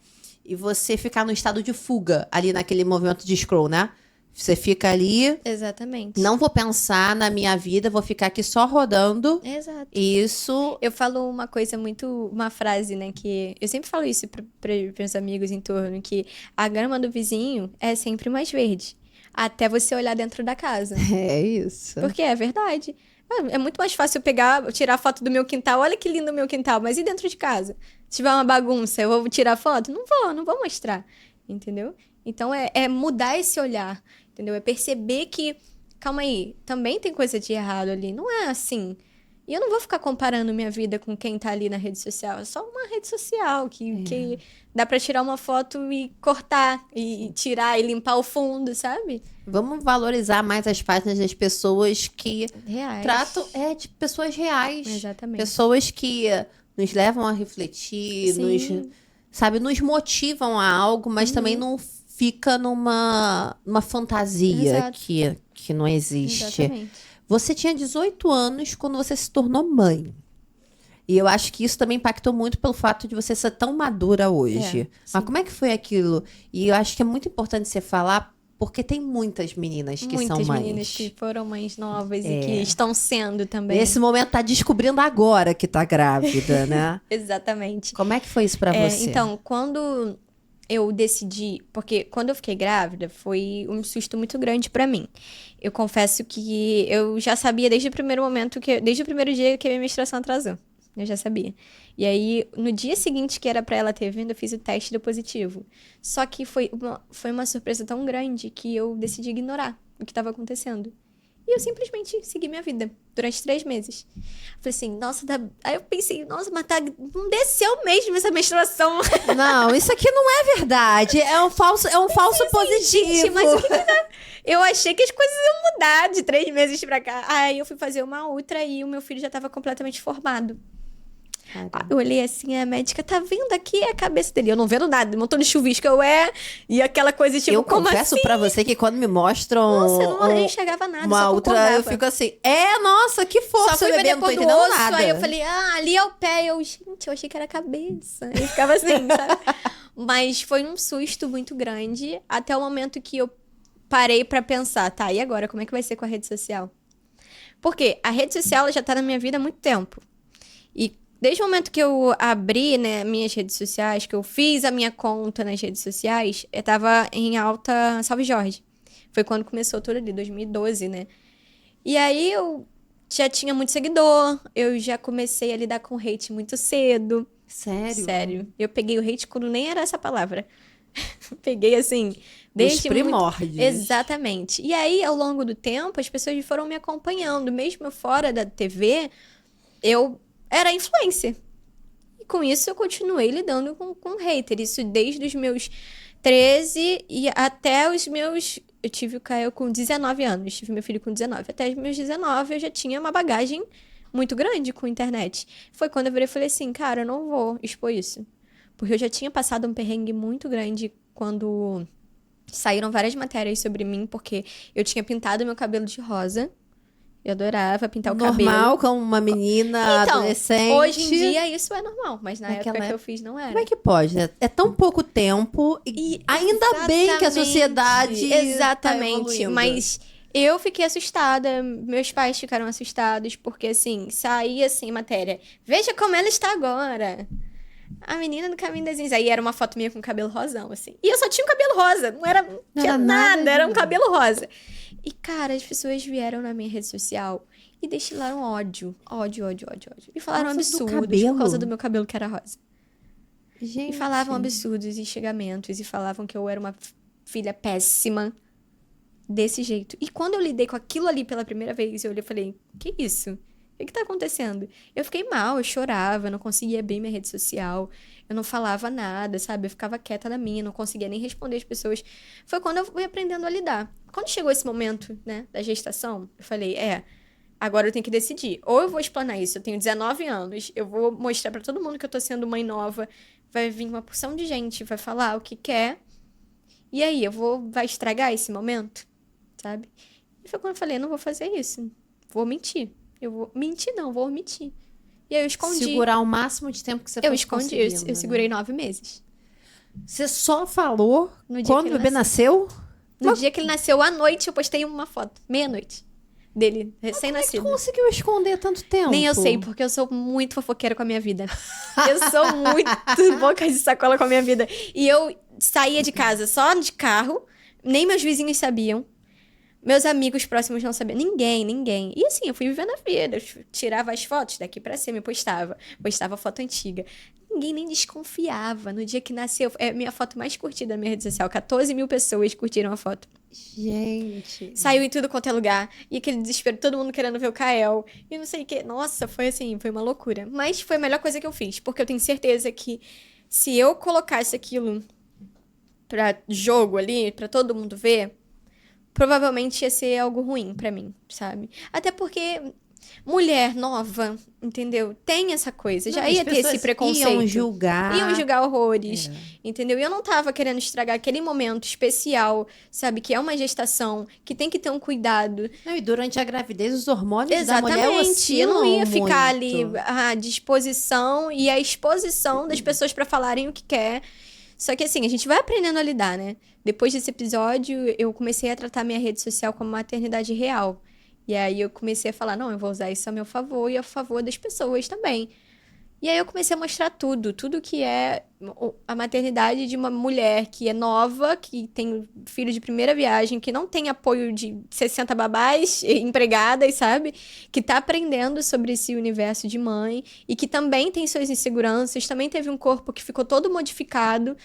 E você ficar no estado de fuga, ali naquele movimento de scroll, né? Você fica ali... Exatamente. Não vou pensar na minha vida, vou ficar aqui só rodando. Exato. Isso... Eu falo uma frase, né, que... Eu sempre falo isso para meus amigos em torno, que a grama do vizinho é sempre mais verde. Até você olhar dentro da casa. É isso. Porque é verdade. É muito mais fácil eu tirar foto do meu quintal. Olha que lindo o meu quintal. Mas e dentro de casa? Se tiver uma bagunça, eu vou tirar foto? Não vou mostrar. Entendeu? Então, é mudar esse olhar. entendeu? É perceber que, calma aí, também tem coisa de errado ali. Não é assim. E eu não vou ficar comparando minha vida com quem tá ali na rede social. É só uma rede social que dá pra tirar uma foto e cortar, e tirar e limpar o fundo, sabe? Vamos valorizar mais as páginas das pessoas que Reais. tratam de pessoas reais. Exatamente. Pessoas que nos levam a refletir, Sim. nos motivam a algo, mas também não fica numa fantasia Exato. que não existe. Exatamente. Você tinha 18 anos quando você se tornou mãe. E eu acho que isso também impactou muito pelo fato de você ser tão madura hoje. Mas como é que foi aquilo? E eu acho que é muito importante você falar, porque tem muitas meninas que são mães. Muitas meninas que foram mães novas e que estão sendo também. Nesse momento tá descobrindo agora que tá grávida, né? Exatamente. Como é que foi isso pra você? Então, quando eu decidi, porque quando eu fiquei grávida foi um susto muito grande pra mim. Eu confesso que eu já sabia desde o primeiro momento, desde o primeiro dia que a minha menstruação atrasou. Eu já sabia. E aí, no dia seguinte que era pra ela ter vindo, eu fiz o teste do positivo. Só que foi uma surpresa tão grande que eu decidi ignorar o que estava acontecendo. E eu simplesmente segui minha vida durante 3 meses. Falei assim, nossa, aí eu pensei, nossa, mas não desceu mesmo essa menstruação. Não, isso aqui não é verdade. É um falso positivo. Gente, mas o que dá? Eu achei que as coisas iam mudar de 3 meses pra cá. Aí eu fui fazer uma ultra e o meu filho já tava completamente formado. Eu olhei assim, a médica, tá vendo aqui a cabeça dele? Eu não vendo nada, um montão de chuvisco, e aquela coisa tipo, Eu como confesso assim? pra você que quando me mostram Nossa, eu não enxergava nada, uma só outra, concordava. eu fico assim, nossa, que Só força, fui ver bebê, não tô depois do entendendo osso, nada. aí eu falei, ali é o pé. Gente, eu achei que era a cabeça. Eu ficava assim, sabe? Mas foi um susto muito grande, até o momento que eu parei pra pensar, tá, e agora, como é que vai ser com a rede social? Porque a rede social ela já tá na minha vida há muito tempo. E desde o momento que eu abri, né, minhas redes sociais, que eu fiz a minha conta nas redes sociais, eu tava em alta Salve Jorge. Foi quando começou tudo ali, 2012, né? E aí eu já tinha muito seguidor, eu já comecei a lidar com hate muito cedo. Sério? Sério. Eu peguei o hate quando nem era essa palavra. Peguei assim, Dos desde muito... primórdios. Exatamente. E aí, ao longo do tempo, as pessoas foram me acompanhando. Mesmo fora da TV, eu era influencer. E com isso, eu continuei lidando com hater. Isso desde os meus 13 e até os meus... Eu tive o Caio com 19 anos. Tive meu filho com 19. Até os meus 19, eu já tinha uma bagagem muito grande com a internet. Foi quando eu virei e falei assim, cara, eu não vou expor isso. Porque eu já tinha passado um perrengue muito grande quando saíram várias matérias sobre mim, porque eu tinha pintado meu cabelo de rosa. Eu adorava pintar o cabelo. Normal, como uma menina adolescente. Hoje em dia isso é normal, mas na Naquela época que eu fiz não era. Como é que pode, né? É tão pouco tempo e ainda bem que a sociedade Exatamente, tá evoluindo. mas eu fiquei assustada, meus pais ficaram assustados, porque assim, saía assim matéria. Veja como ela está agora. A menina do caminho das índias. Aí era uma foto minha com cabelo rosão, assim. E eu só tinha um cabelo rosa. Não tinha era nada, nada, era um né? cabelo rosa. E, cara, as pessoas vieram na minha rede social e destilaram ódio. Ódio. E falaram Por causa do absurdos cabelo? por causa do meu cabelo que era rosa. Gente. E falavam absurdos e xingamentos. E falavam que eu era uma filha péssima. Desse jeito. E quando eu lidei com aquilo ali pela primeira vez, eu olhei e falei, que isso? O que tá acontecendo? Eu fiquei mal, eu chorava, eu não conseguia abrir minha rede social, eu não falava nada, sabe? Eu ficava quieta na minha, não conseguia nem responder as pessoas. Foi quando eu fui aprendendo a lidar. Quando chegou esse momento, né, da gestação, eu falei, agora eu tenho que decidir. Ou eu vou explanar isso, eu tenho 19 anos, eu vou mostrar pra todo mundo que eu tô sendo mãe nova, vai vir uma porção de gente, vai falar o que quer, e aí, vai estragar esse momento, sabe? E foi quando eu falei, não vou fazer isso, vou mentir. Eu vou mentir, não, vou omitir. E aí eu escondi. Segurar o máximo de tempo que você Eu fosse escondi, conseguindo, eu segurei 9 meses. Você só falou No dia quando que o ele bebê nasceu? No dia que ele nasceu, à noite, eu postei uma foto. Meia-noite. Dele, Como é que recém-nascido. tu conseguiu esconder tanto tempo? Nem eu sei, porque eu sou muito fofoqueira com a minha vida. Eu sou muito boca de sacola com a minha vida. E eu saía de casa só de carro, nem meus vizinhos sabiam. Meus amigos próximos não sabiam. Ninguém. E assim, eu fui vivendo a vida. Eu tirava as fotos daqui pra cima e postava. Postava foto antiga. ninguém nem desconfiava. No dia que nasceu, é a minha foto mais curtida na minha rede social. 14 mil pessoas curtiram a foto. Gente. Saiu em tudo quanto é lugar. E aquele desespero, todo mundo querendo ver o Kael. E não sei o quê. Nossa, foi assim, foi uma loucura. Mas foi a melhor coisa que eu fiz. Porque eu tenho certeza que se eu colocasse aquilo pra jogo ali, pra todo mundo ver, provavelmente ia ser algo ruim pra mim, sabe? Até porque mulher nova, entendeu? Tem essa coisa. Já Não, ia as ter esse pessoas preconceito. Iam julgar. Iam julgar horrores, entendeu? E eu não tava querendo estragar aquele momento especial, sabe? Que é uma gestação, que tem que ter um cuidado. Não, e durante a gravidez, os hormônios da mulher Exatamente. Eu oscilam não ia ficar muito. ali à disposição e à exposição das pessoas pra falarem o que quer. Só que assim, a gente vai aprendendo a lidar, né? Depois desse episódio, eu comecei a tratar minha rede social como maternidade real. E aí eu comecei a falar, não, eu vou usar isso a meu favor e a favor das pessoas também. E aí eu comecei a mostrar tudo que é a maternidade de uma mulher que é nova, que tem filho de primeira viagem, que não tem apoio de 60 babás empregadas, sabe? Que tá aprendendo sobre esse universo de mãe e que também tem suas inseguranças, também teve um corpo que ficou todo modificado.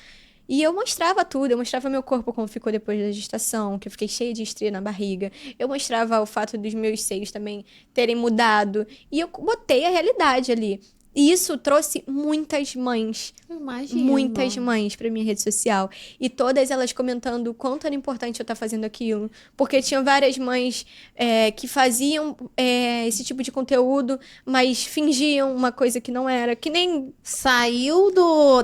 E eu mostrava tudo, eu mostrava meu corpo como ficou depois da gestação, que eu fiquei cheia de estria na barriga. Eu mostrava o fato dos meus seios também terem mudado. E eu botei a realidade ali. E isso trouxe muitas mães, Imagina. muitas mães pra minha rede social. E todas elas comentando o quanto era importante eu estar fazendo aquilo. Porque tinha várias mães que faziam esse tipo de conteúdo, mas fingiam uma coisa que não era. Que nem Saiu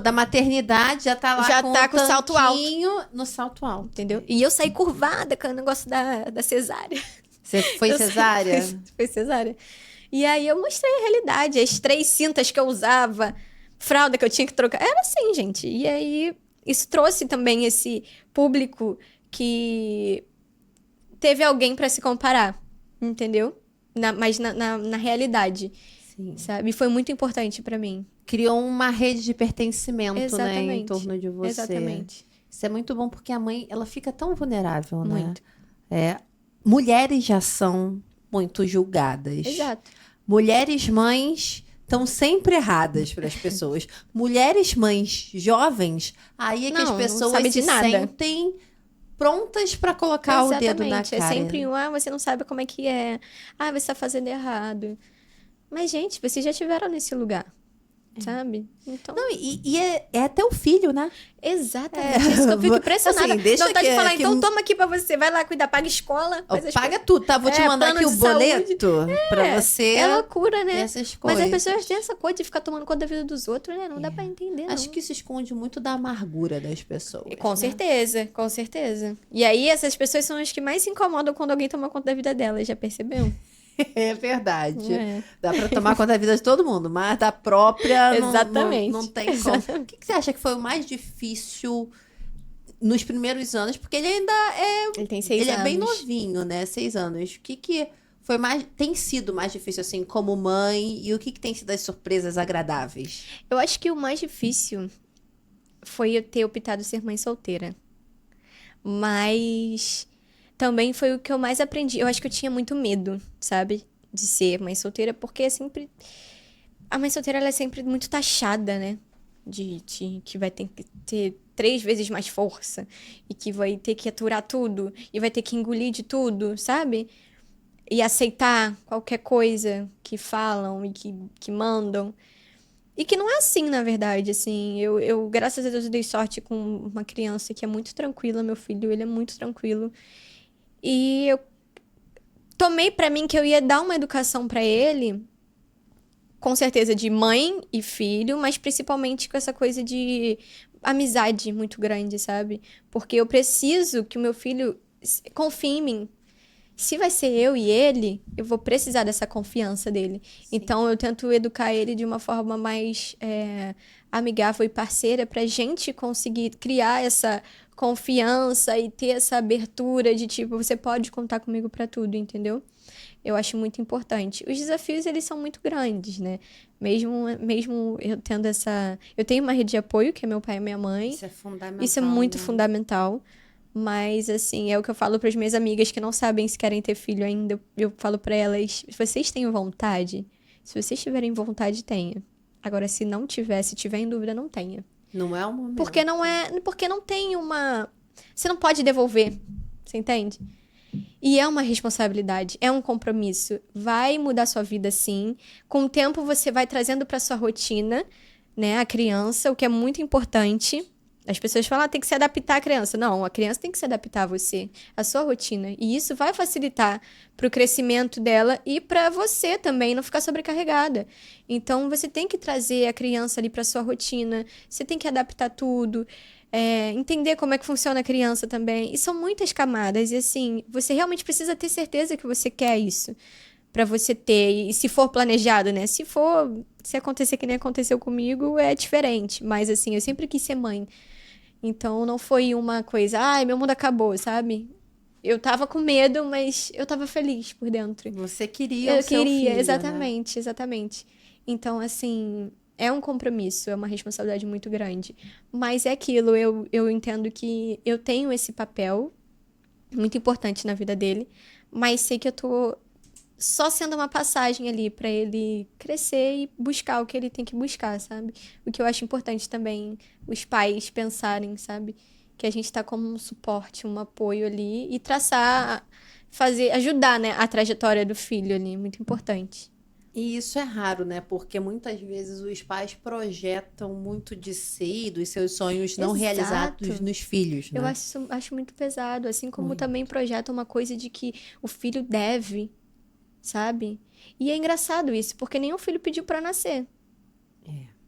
da maternidade, já tá lá Já com tá o com o salto tanquinho no salto alto. entendeu? E eu saí curvada com o negócio da cesárea. Você foi Eu cesárea? Foi cesárea. E aí eu mostrei a realidade. As 3 cintas que eu usava, fralda que eu tinha que trocar. Era assim, gente. E aí isso trouxe também esse público que teve alguém pra se comparar, entendeu? Mas na realidade, Sim. sabe? E foi muito importante pra mim. Criou uma rede de pertencimento, né, em Exatamente. torno de você. Exatamente. Isso é muito bom porque a mãe, ela fica tão vulnerável, né? Muito. Mulheres já são muito julgadas. Exato. Mulheres mães estão sempre erradas para as pessoas. Mulheres mães jovens, aí é que Não, as não pessoas sabe de se nada. sentem prontas para colocar o dedo na Exatamente. cara. É sempre você não sabe como é que é. Ah, você tá fazendo errado. Mas, gente, vocês já estiveram nesse lugar, sabe? Então, Não, e é até o filho, né? exatamente. Isso que eu fico impressionada. Assim, deixa Não tá de que- falar, que- então toma aqui pra você. Vai lá cuidar, paga escola. Ó, Faz as paga tudo, tá? Vou te mandar plano aqui o de saúde. boleto para você É loucura, ter né? essas Mas coisas. as pessoas têm essa coisa de ficar tomando conta da vida dos outros, né? Não dá pra entender, não. Acho que isso esconde muito da amargura das pessoas. Com né? certeza, com certeza. E aí, essas pessoas são as que mais se incomodam quando alguém toma conta da vida delas, já percebeu? É verdade. É. Dá pra tomar conta da vida de todo mundo, mas da própria não- Exatamente. não tem como. O que você acha que foi o mais difícil nos primeiros anos? Porque ele ainda Ele tem 6 ele anos. é bem novinho, né? 6 anos. O que foi tem sido mais difícil, assim, como mãe? E o que tem sido as surpresas agradáveis? Eu acho que o mais difícil foi eu ter optado ser mãe solteira. Mas também foi o que eu mais aprendi. Eu acho que eu tinha muito medo, sabe? De ser mãe solteira, porque é sempre. A mãe solteira ela é sempre muito taxada, né? Que vai ter que ter 3 vezes mais força. E que vai ter que aturar tudo. E vai ter que engolir de tudo, sabe? E aceitar qualquer coisa que falam e que mandam. E que não é assim, na verdade, assim. Eu, graças a Deus, eu dei sorte com uma criança que é muito tranquila, meu filho, ele é muito tranquilo. E eu tomei pra mim que eu ia dar uma educação pra ele, com certeza de mãe e filho, mas principalmente com essa coisa de amizade muito grande, sabe? Porque eu preciso que o meu filho confie em mim. Se vai ser eu e ele, eu vou precisar dessa confiança dele. Então, eu tento educar ele de uma forma mais amigável e parceira pra gente conseguir criar essa confiança e ter essa abertura de tipo, você pode contar comigo pra tudo, entendeu? Eu acho muito importante. Os desafios, eles são muito grandes, né? Mesmo eu tendo essa... Eu tenho uma rede de apoio, que é meu pai e minha mãe. Isso é fundamental. Isso é muito né? fundamental. Mas, assim, é o que eu falo para as minhas amigas que não sabem se querem ter filho ainda. Eu falo para elas, vocês têm vontade? Se vocês tiverem vontade, tenha. Agora, se não tiver, se tiver em dúvida, não tenha. Não é o momento. Porque não tem uma... Você não pode devolver, você entende? E é uma responsabilidade, é um compromisso. Vai mudar sua vida, sim. Com o tempo, você vai trazendo para sua rotina, né, a criança, o que é muito importante. As pessoas falam, tem que se adaptar à criança. Não, a criança tem que se adaptar a você, à sua rotina. E isso vai facilitar para o crescimento dela e para você também não ficar sobrecarregada. Então, você tem que trazer a criança ali para sua rotina. Você tem que adaptar tudo. Entender como é que funciona a criança também. E são muitas camadas. E assim, você realmente precisa ter certeza que você quer isso. Pra você ter. E se for planejado, né? Se acontecer que nem aconteceu comigo, é diferente. Mas assim, eu sempre quis ser mãe. Então não foi uma coisa, ai, meu mundo acabou, sabe? Eu tava com medo, mas eu tava feliz por dentro. Você queria Eu o seu queria, filho, exatamente, exatamente. Então, assim, é um compromisso, é uma responsabilidade muito grande. Mas é aquilo, eu entendo que eu tenho esse papel muito importante na vida dele, mas sei que eu tô só sendo uma passagem ali pra ele crescer e buscar o que ele tem que buscar, sabe? O que eu acho importante também os pais pensarem, sabe? Que a gente tá como um suporte, um apoio ali e traçar, ajudar, né, a trajetória do filho ali, muito importante. E isso é raro, né? Porque muitas vezes os pais projetam muito de si, dos seus sonhos não Exato. realizados nos filhos, né? Eu acho muito pesado, assim como Muito. também projeta uma coisa de que o filho deve, sabe? E é engraçado isso, porque nenhum filho pediu pra nascer,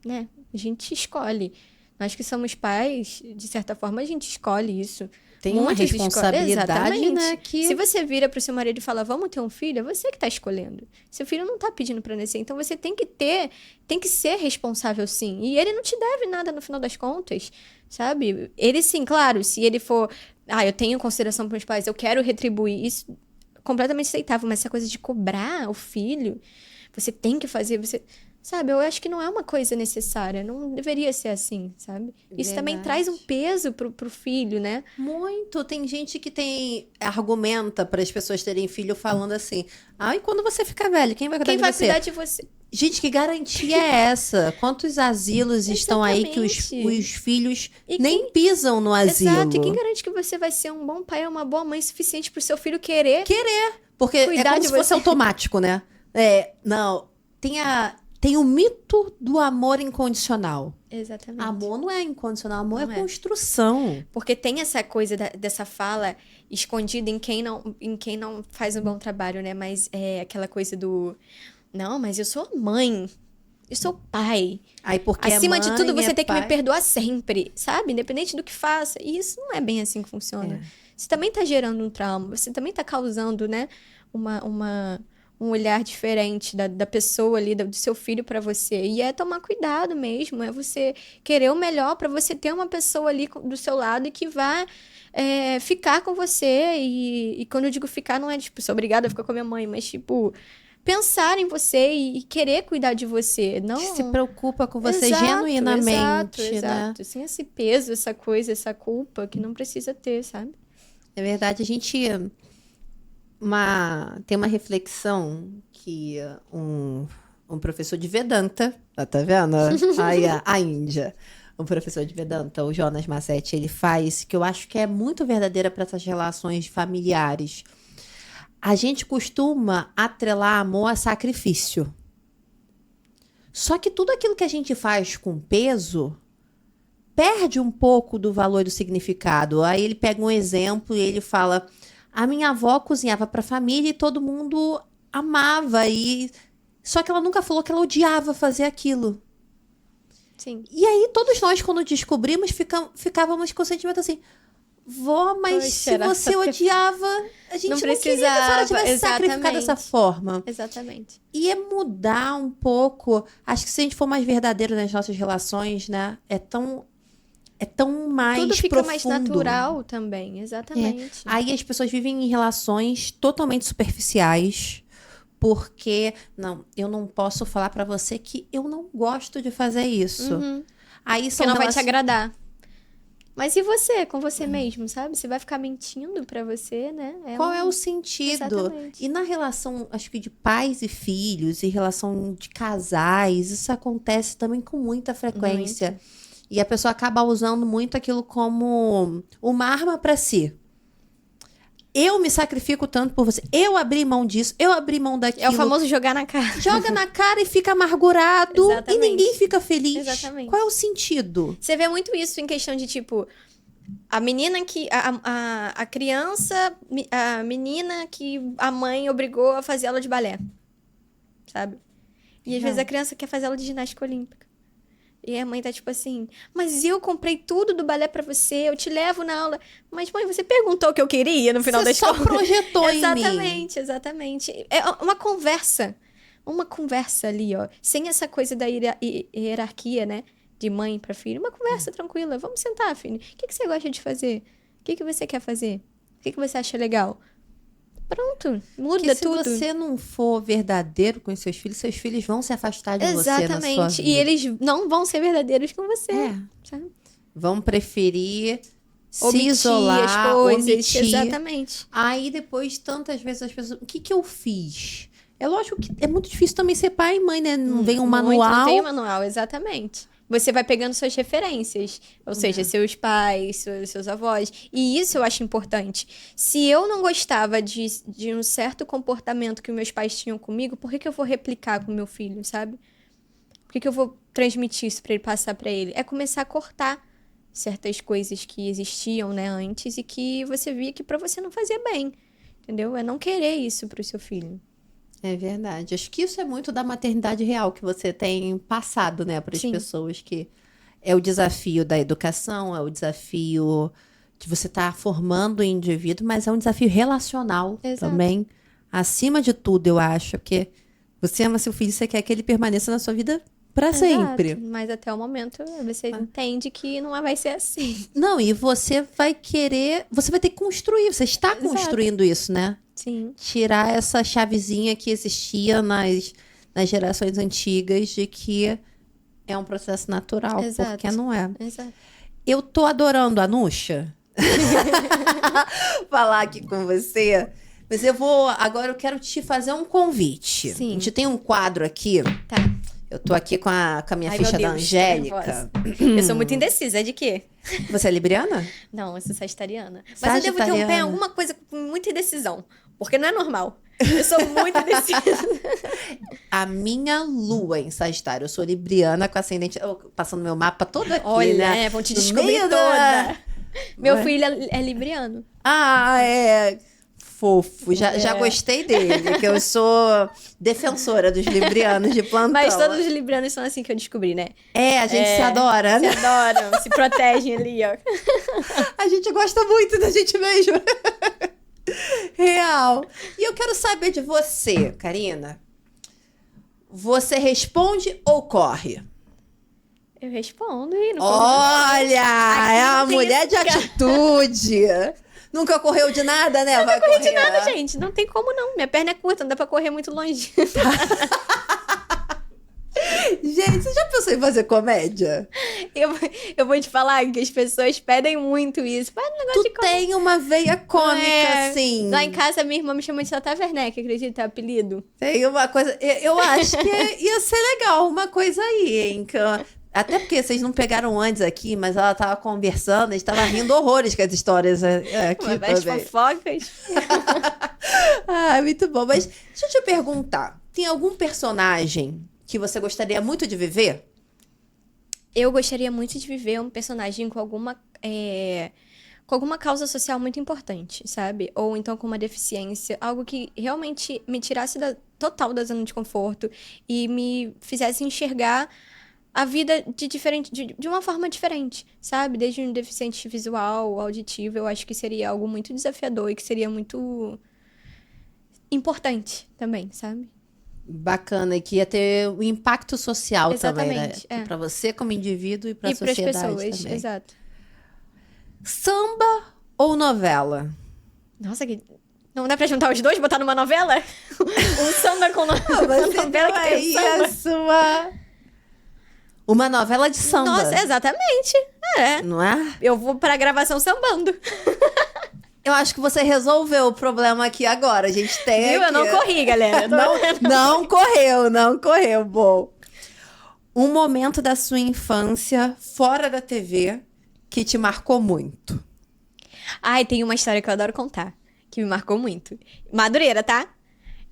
né? A gente escolhe. Nós que somos pais, de certa forma, a gente escolhe isso. Tem uma Muitos responsabilidade, Exatamente. né? Que Se você vira pro seu marido e fala, vamos ter um filho, é você que tá escolhendo. Seu filho não tá pedindo pra nascer. Então você tem que ser responsável, sim. E ele não te deve nada no final das contas, sabe? Ele, sim, claro, se ele for, eu tenho consideração pros meus pais, eu quero retribuir isso, completamente aceitável. Mas essa coisa de cobrar o filho, você tem que fazer, sabe, eu acho que não é uma coisa necessária, não deveria ser assim, sabe? Isso também Verdade. traz um peso pro filho, né? muito. Tem gente que argumenta para as pessoas terem filho falando assim: e quando você ficar velho, quem vai cuidar Quem de vai você? cuidar de você? Gente, que garantia é essa? Quantos asilos estão aí que Exatamente. os filhos E nem pisam no asilo? Exato, e quem garante que você vai ser um bom pai ou uma boa mãe suficiente pro seu filho querer? Porque é cuidar como de se fosse você? automático, né? Não, tem o mito do amor incondicional. Exatamente. Amor não é incondicional, amor Não é é. construção. Porque tem essa coisa dessa fala escondida em quem não faz um bom trabalho, né? Mas é aquela coisa do... Não, mas eu sou mãe. Eu sou pai. Aí porque Acima é de mãe, tudo, você é tem que me pai. perdoar sempre, sabe? Independente do que faça. E isso não é bem assim que funciona. Você também tá gerando um trauma. Você também tá causando, né? Um olhar diferente da pessoa ali, do seu filho pra você. E é tomar cuidado mesmo. É você querer o melhor pra você ter uma pessoa ali do seu lado e que vá ficar com você. E quando eu digo ficar, não é tipo, sou obrigada a ficar com a minha mãe, mas tipo... pensar em você e querer cuidar de você. Não... Que se preocupa com você Exato, genuinamente, né? exato. Sem esse peso, essa coisa, essa culpa que não precisa ter, sabe? É verdade, a gente tem uma reflexão que um professor de Vedanta, tá vendo? Aí a Índia, um professor de Vedanta, o Jonas Massetti, ele faz, que eu acho que é muito verdadeira para essas relações familiares. A gente costuma atrelar amor a sacrifício. Só que tudo aquilo que a gente faz com peso perde um pouco do valor e do significado. Aí ele pega um exemplo e ele fala: a minha avó cozinhava para a família e todo mundo amava. Só que ela nunca falou que ela odiava fazer aquilo. Sim. E aí todos nós, quando descobrimos, ficávamos com o sentimento assim: vó, mas Poxa, se era você só porque odiava, a gente não não queria que a senhora precisava, tivesse sacrificado exatamente. dessa forma. Exatamente. E é mudar um pouco. Acho que se a gente for mais verdadeiro nas nossas relações, né? É tão mais Tudo fica mais profundo. natural também, exatamente. Aí as pessoas vivem em relações totalmente superficiais. Porque, não, eu não posso falar pra você que eu não gosto de fazer isso. Uhum. Aí Porque são não vai te agradar. Mas e você, com você mesmo, sabe? Você vai ficar mentindo pra você, né? Qual é o sentido? Exatamente. E na relação, acho que de pais e filhos, e relação de casais, isso acontece também com muita frequência. E a pessoa acaba usando muito aquilo como uma arma para si. Eu me sacrifico tanto por você. Eu abri mão disso, eu abri mão daquilo. É o famoso jogar na cara. Joga na cara e fica amargurado. Exatamente. E ninguém fica feliz. Exatamente. Qual é o sentido? Você vê muito isso em questão de, tipo, a menina que... A criança... A menina que a mãe obrigou a fazer aula de balé. Sabe? E às vezes a criança quer fazer aula de ginástica olímpica. E a mãe tá tipo assim, mas eu comprei tudo do balé pra você, eu te levo na aula. Mas, mãe, você perguntou o que eu queria no final da Você só escola. projetou em mim. Exatamente, exatamente. É uma conversa. Uma conversa ali, ó. Sem essa coisa da hierarquia, né? De mãe pra filho. Uma conversa tranquila. Vamos sentar, filho. O que você gosta de fazer? O que você quer fazer? O que você acha legal? Pronto, muda tudo. Se você não for verdadeiro com os seus filhos vão se afastar de você na sua Exatamente. vida. E eles não vão ser verdadeiros com você. Sabe? Vão preferir se Omitir isolar, as coisas. omitir. Exatamente. Aí depois, tantas vezes as pessoas... O que eu fiz? É lógico que é muito difícil também ser pai e mãe, né? Não vem um manual. Não tem um manual, exatamente. Você vai pegando suas referências, ou seja, seus pais, seus avós. E isso eu acho importante. Se eu não gostava de um certo comportamento que meus pais tinham comigo, por que eu vou replicar com meu filho, sabe? Por que eu vou transmitir isso pra ele, passar pra ele? É começar a cortar certas coisas que existiam, né, antes e que você via que pra você não fazia bem, entendeu? É não querer isso pro seu filho. É verdade. Acho que isso é muito da maternidade real que você tem passado, né, para as pessoas, que é o desafio da educação, é o desafio de você estar formando o indivíduo, mas é um desafio relacional também. Acima de tudo, eu acho, porque você ama seu filho, você quer que ele permaneça na sua vida para sempre. Mas até o momento você entende que não vai ser assim. Não, e você vai querer, você vai ter que construir, você está construindo isso, né? Sim. Tirar essa chavezinha que existia nas gerações antigas de que é um processo natural, porque não é. Exato. Eu tô adorando a Nuxa falar aqui com você, mas agora eu quero te fazer um convite. Sim. A gente tem um quadro aqui. Tá. Eu tô aqui com a minha Ai, ficha meu da Deus, Angélica. Eu sou muito indecisa, é de quê? Você é libriana? Não, eu sou sagitariana. Mas eu devo ter um pé em alguma coisa com muita indecisão. Porque não é normal. Eu sou muito indecisa. A minha lua em Sagitário. Eu sou libriana com ascendente... Passando meu mapa todo aqui, Olha, né? vão te No descobrir meio toda. Meu filho é libriano. Ah, é... Fofo. Já gostei dele, que eu sou defensora dos librianos de plantão. Mas todos os librianos são assim que eu descobri, né? É, a gente se adora, né? Se adoram, se protegem ali, ó. A gente gosta muito da gente mesmo. Real. E eu quero saber de você, Karina. Você responde ou corre? Eu respondo e não Olha, é uma mulher de atitude. Nunca correu de nada, né? Não corri de nada, gente. Não tem como não. Minha perna é curta, não dá pra correr muito longe. Gente, você já pensou em fazer comédia? Eu vou te falar que as pessoas pedem muito isso. Faz um negócio de comédia. Tem uma veia cômica, assim. Lá em casa, minha irmã me chama de Tata Werneck, acredita? É apelido. Tem uma coisa... Eu acho que ia ser legal uma coisa aí, hein? Até porque vocês não pegaram antes aqui, mas ela tava conversando, a gente tava rindo horrores com as histórias aqui As também. fofocas. Muito bom. Mas deixa eu te perguntar. Tem algum personagem que você gostaria muito de viver? Eu gostaria muito de viver um personagem com alguma causa social muito importante, sabe? Ou então com uma deficiência, algo que realmente me tirasse total da zona de conforto e me fizesse enxergar a vida de uma forma diferente, sabe? Desde um deficiente visual, auditivo, eu acho que seria algo muito desafiador e que seria muito importante também, sabe? Bacana, e que ia ter o impacto social também, né? É. Pra você como indivíduo e pra E para as sociedade pessoas, também. exato. Samba ou novela? Nossa, não dá pra juntar os dois, botar numa novela? Um samba com novela Você que tem aí samba. a sua... Uma novela de samba. Nossa, exatamente. É. Não é? Eu vou pra gravação sambando. Eu acho que você resolveu o problema aqui agora. A gente tem Viu? aqui... Eu não corri, galera. Não correu. Bom. Um momento da sua infância fora da TV que te marcou muito. Ai, tem uma história que eu adoro contar, que me marcou muito. Madureira, tá?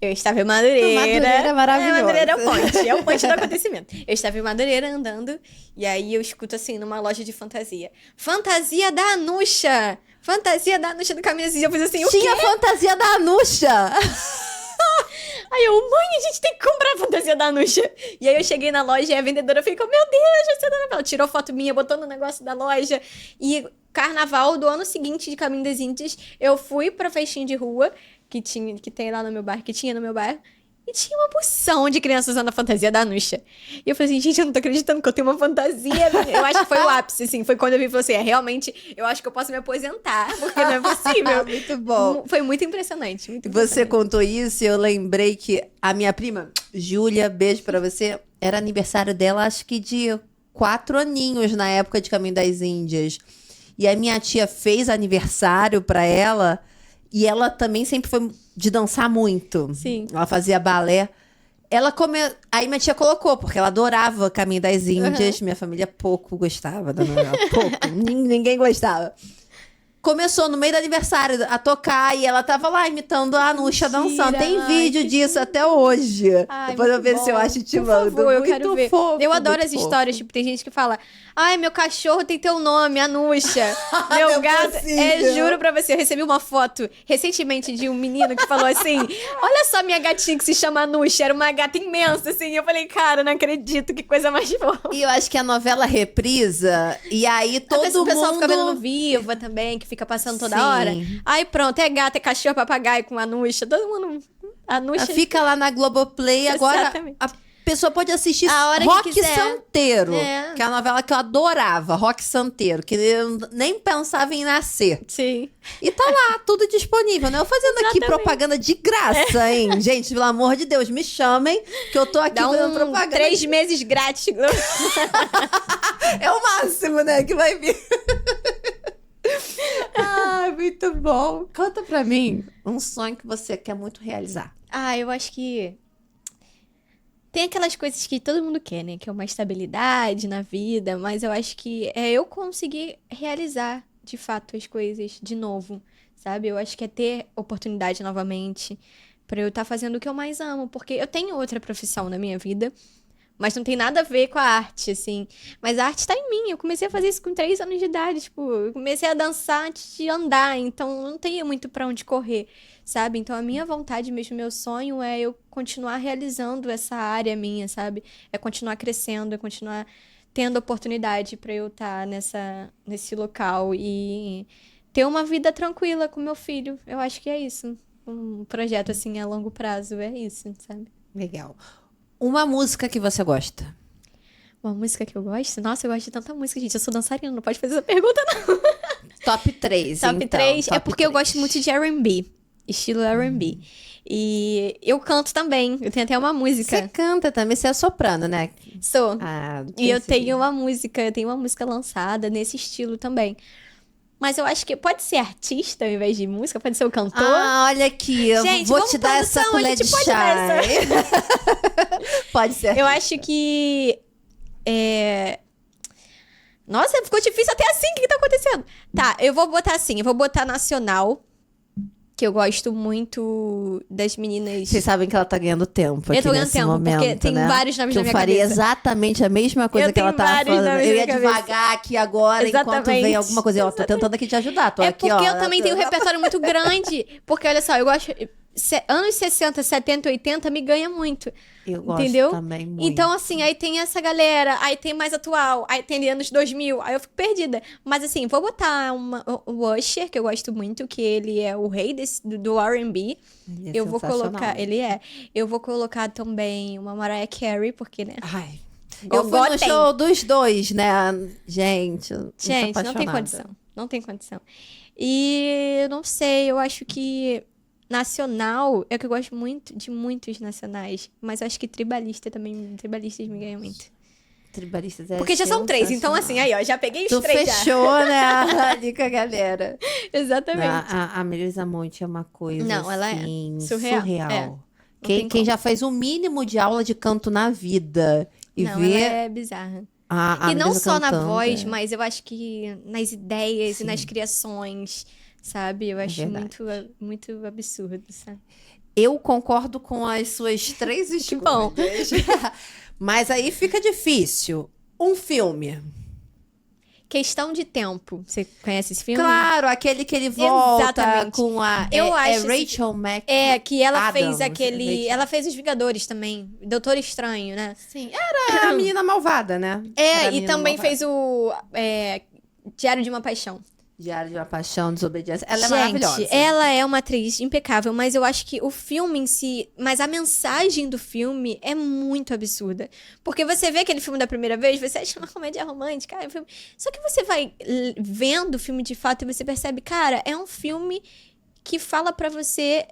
Eu estava em Madureira. Madureira é maravilhoso. Madureira é o ponte do acontecimento. Eu estava em Madureira andando, e aí eu escuto assim, numa loja de fantasia. Fantasia da Anuxa! Fantasia da Anuxa do Caminho Assis. Eu fiz assim, o quê? Tinha fantasia da Anuxa! Aí eu, mãe, a gente tem que comprar a fantasia da Anuxa. E aí eu cheguei na loja e a vendedora ficou, meu Deus, você tá na novela. Tirou foto minha, botou no negócio da loja. E carnaval do ano seguinte de Caminho das Índias, eu fui pra festinha de rua, que tem lá no meu bairro, que tinha no meu bairro. E tinha uma porção de crianças usando a fantasia da Anuxa. E eu falei assim, gente, eu não tô acreditando que eu tenho uma fantasia. Eu acho que foi o ápice, assim. Foi quando eu vi e falei assim, realmente, eu acho que eu posso me aposentar. Porque não é possível. Muito bom. Foi muito impressionante. Muito Você impressionante. contou isso e eu lembrei que a minha prima, Júlia, beijo pra você, era aniversário dela, acho que de 4 aninhos na época de Caminho das Índias. E a minha tia fez aniversário pra ela e ela também sempre foi de dançar muito. Sim. Ela fazia balé. Aí minha tia colocou, porque ela adorava Caminho das Índias. Minha família pouco gostava da novela. Pouco. Ninguém gostava. Começou no meio do aniversário a tocar e ela tava lá imitando a Anuxa dançando. Tem Ai, vídeo que disso até hoje. Ai, Depois eu muito ver se eu bom. acho e te Por mando. favor, eu Muito quero ver. fofo, Eu adoro muito as fofo. histórias, tipo, tem gente que fala, ai, meu cachorro tem teu nome, Anuxa. Não é Meu gato, possível. juro pra você, eu recebi uma foto recentemente de um menino que falou assim, olha só minha gatinha que se chama Anuxa, era uma gata imensa, assim. Eu falei, cara, não acredito, que coisa mais fofa. E eu acho que a novela reprisa, e aí todo O pessoal mundo... fica vendo no Viva também, que fica passando toda Sim. hora. Aí pronto, é gato, é cachorro, papagaio com Anuxa, todo mundo... Anuxa... Fica lá na Globoplay, agora Exatamente. a pessoa pode assistir A hora que Rock quiser. Santeiro, É. que é a novela que eu adorava, Rock Santeiro, que eu nem pensava em nascer. Sim. E tá lá, tudo disponível, né? Eu fazendo aqui Exatamente. propaganda de graça, hein? Gente, pelo amor de Deus, me chamem, que eu tô aqui Dá fazendo propaganda. 3 meses grátis. É o máximo, né, que vai vir. Ah, muito bom. Conta pra mim um sonho que você quer muito realizar. Ah, eu acho que tem aquelas coisas que todo mundo quer, né? Que é uma estabilidade na vida, mas eu acho que é eu conseguir realizar de fato as coisas de novo, sabe? Eu acho que é ter oportunidade novamente pra eu estar fazendo o que eu mais amo, porque eu tenho outra profissão na minha vida, mas não tem nada a ver com a arte, assim. Mas a arte tá em mim. Eu comecei a fazer isso com 3 anos de idade. Tipo, eu comecei a dançar antes de andar. Então, não tenho muito pra onde correr, sabe? Então, a minha vontade mesmo, meu sonho é eu continuar realizando essa área minha, sabe? É continuar crescendo, é continuar tendo oportunidade pra eu estar nesse local e ter uma vida tranquila com meu filho. Eu acho que é isso. Um projeto, assim, a longo prazo. É isso, sabe? Legal. Uma música que você gosta? Uma música que eu gosto? Nossa, eu gosto de tanta música, gente. Eu sou dançarina, não pode fazer essa pergunta, não. Top 3, Top então. 3 é Top porque eu 3. gosto muito de R&B. Estilo R&B. E eu canto também. Eu tenho até uma música. Você canta também, você é soprano, né? Sou. Ah, E eu tenho uma música lançada nesse estilo também. Mas eu acho que pode ser artista ao invés de música, pode ser o cantor. Ah, olha aqui, eu Gente, vou vamos te dar essa produção, a colher gente de pode chá. dar Pode ser. Eu acho que. Nossa, ficou difícil até assim. O que tá acontecendo? Tá, eu vou botar assim. Eu vou botar nacional. Que eu gosto muito das meninas. Vocês sabem que ela tá ganhando tempo Eu aqui tô ganhando nesse tempo, momento, porque tem né? vários nomes que na eu minha faria cabeça. exatamente a mesma coisa Eu que ela tenho tava vários falando. nomes Eu na ia minha cabeça. devagar aqui agora, enquanto Exatamente. vem alguma coisa. Ó, tô tentando aqui te ajudar. Tô É aqui, porque ó. eu também tenho um repertório muito grande. Porque, olha só, eu gosto. Anos 60, 70, 80 me ganha muito. Eu gosto Entendeu? também muito. Então, assim, aí tem essa galera, aí tem mais atual, aí tem anos 2000, aí eu fico perdida. Mas, assim, vou botar o Usher, que eu gosto muito, que ele é o rei do R&B. Ele é Eu vou sensacional. colocar, ele é. Eu vou colocar também uma Mariah Carey, porque, né? Ai. Gogó Eu fui no tem. show dos dois, né? Gente, eu sou Gente, não tem apaixonada. condição. Não tem condição. E eu não sei, eu acho que nacional, é que eu gosto muito de muitos nacionais, mas eu acho que tribalistas me ganham muito. Tribalistas é Porque já são 3, então assim, aí ó, já peguei os tu 3 já. fechou, né, ali com a galera. Exatamente. A Melissa Monte é uma coisa Não, ela é assim, surreal. É, não tem Quem como. já fez o mínimo de aula de canto na vida e Não, vê ela é bizarra. a E não Melissa só na cantando, voz, mas eu acho que nas ideias Sim. e nas criações, sabe? Eu acho verdade. muito absurdo, sabe? Eu concordo com as suas 3 escolhas. Que bom. Mas aí fica difícil. Um filme. Questão de tempo. Você conhece esse filme? Claro, aquele que ele volta Exatamente. com a Eu acho Rachel Mac. É, que ela fez Adams, aquele. Rachel. Ela fez Os Vingadores também. Doutor Estranho, né? Sim, era a menina malvada, né? Era a É, e menina também malvada. fez o Diário de uma Paixão. Diário de uma Paixão, Desobediência. Ela é Gente, maravilhosa. ela é uma atriz impecável, mas eu acho que o filme em si, mas a mensagem do filme é muito absurda. Porque você vê aquele filme da primeira vez, você acha uma comédia romântica, é um filme... Só que você vai vendo o filme de fato e você percebe, cara, é um filme que fala pra você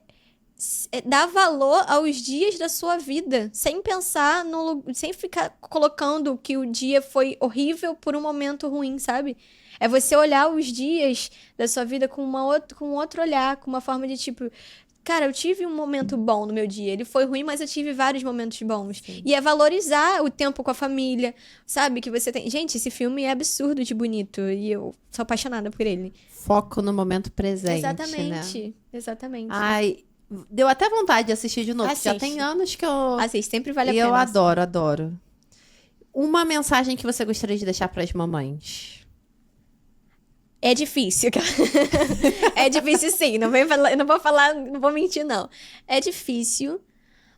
dar valor aos dias da sua vida, sem pensar sem ficar colocando que o dia foi horrível por um momento ruim, sabe? É você olhar os dias da sua vida com com outro olhar, com uma forma de tipo, cara, eu tive um momento bom no meu dia. Ele foi ruim, mas eu tive vários momentos bons. Sim. E é valorizar o tempo com a família, sabe? Que você tem. Gente, esse filme é absurdo de bonito e eu sou apaixonada por ele. Foco no momento presente, Exatamente, né? exatamente. Ai, deu até vontade de assistir de novo. Já Assiste. tem anos que eu... Assiste, sempre vale a E eu pena. adoro. Uma mensagem que você gostaria de deixar para as mamães? É difícil. É difícil sim. Não vou falar, não vou mentir, não. É difícil,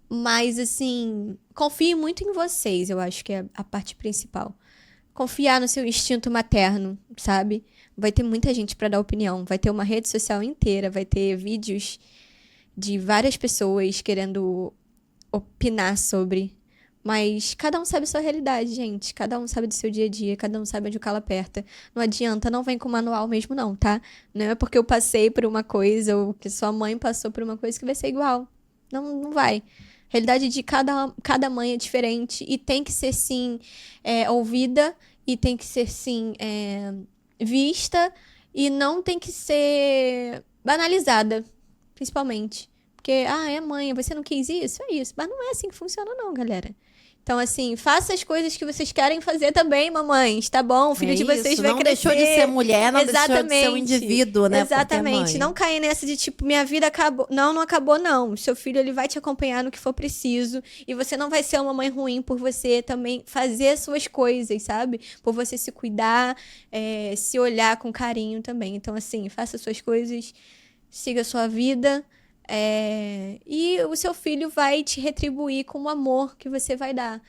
mas assim, confie muito em vocês, eu acho que é a parte principal. Confiar no seu instinto materno, sabe? Vai ter muita gente pra dar opinião. Vai ter uma rede social inteira, vai ter vídeos de várias pessoas querendo opinar sobre. Mas cada um sabe a sua realidade, gente. Cada um sabe do seu dia a dia, cada um sabe onde o calo aperta. Não adianta, não vem com manual mesmo, não, tá? Não é porque eu passei por uma coisa ou que sua mãe passou por uma coisa que vai ser igual. Não vai. A realidade de cada mãe é diferente e tem que ser, sim, ouvida e tem que ser, sim, vista e não tem que ser banalizada, principalmente. Porque, é mãe, você não quis isso? É isso. Mas não é assim que funciona, não, galera. Então, assim, faça as coisas que vocês querem fazer também, mamães, tá bom? O filho de vocês isso, vai não crescer. deixou de ser mulher, não deixou de ser um Exatamente. indivíduo, né? Exatamente. Porque é mãe. Não cair nessa de, tipo, minha vida acabou. Não acabou, não. Seu filho, ele vai te acompanhar no que for preciso. E você não vai ser uma mãe ruim por você também fazer as suas coisas, sabe? Por você se cuidar, se olhar com carinho também. Então, assim, faça as suas coisas, siga a sua vida. E o seu filho vai te retribuir com o amor que você vai dar.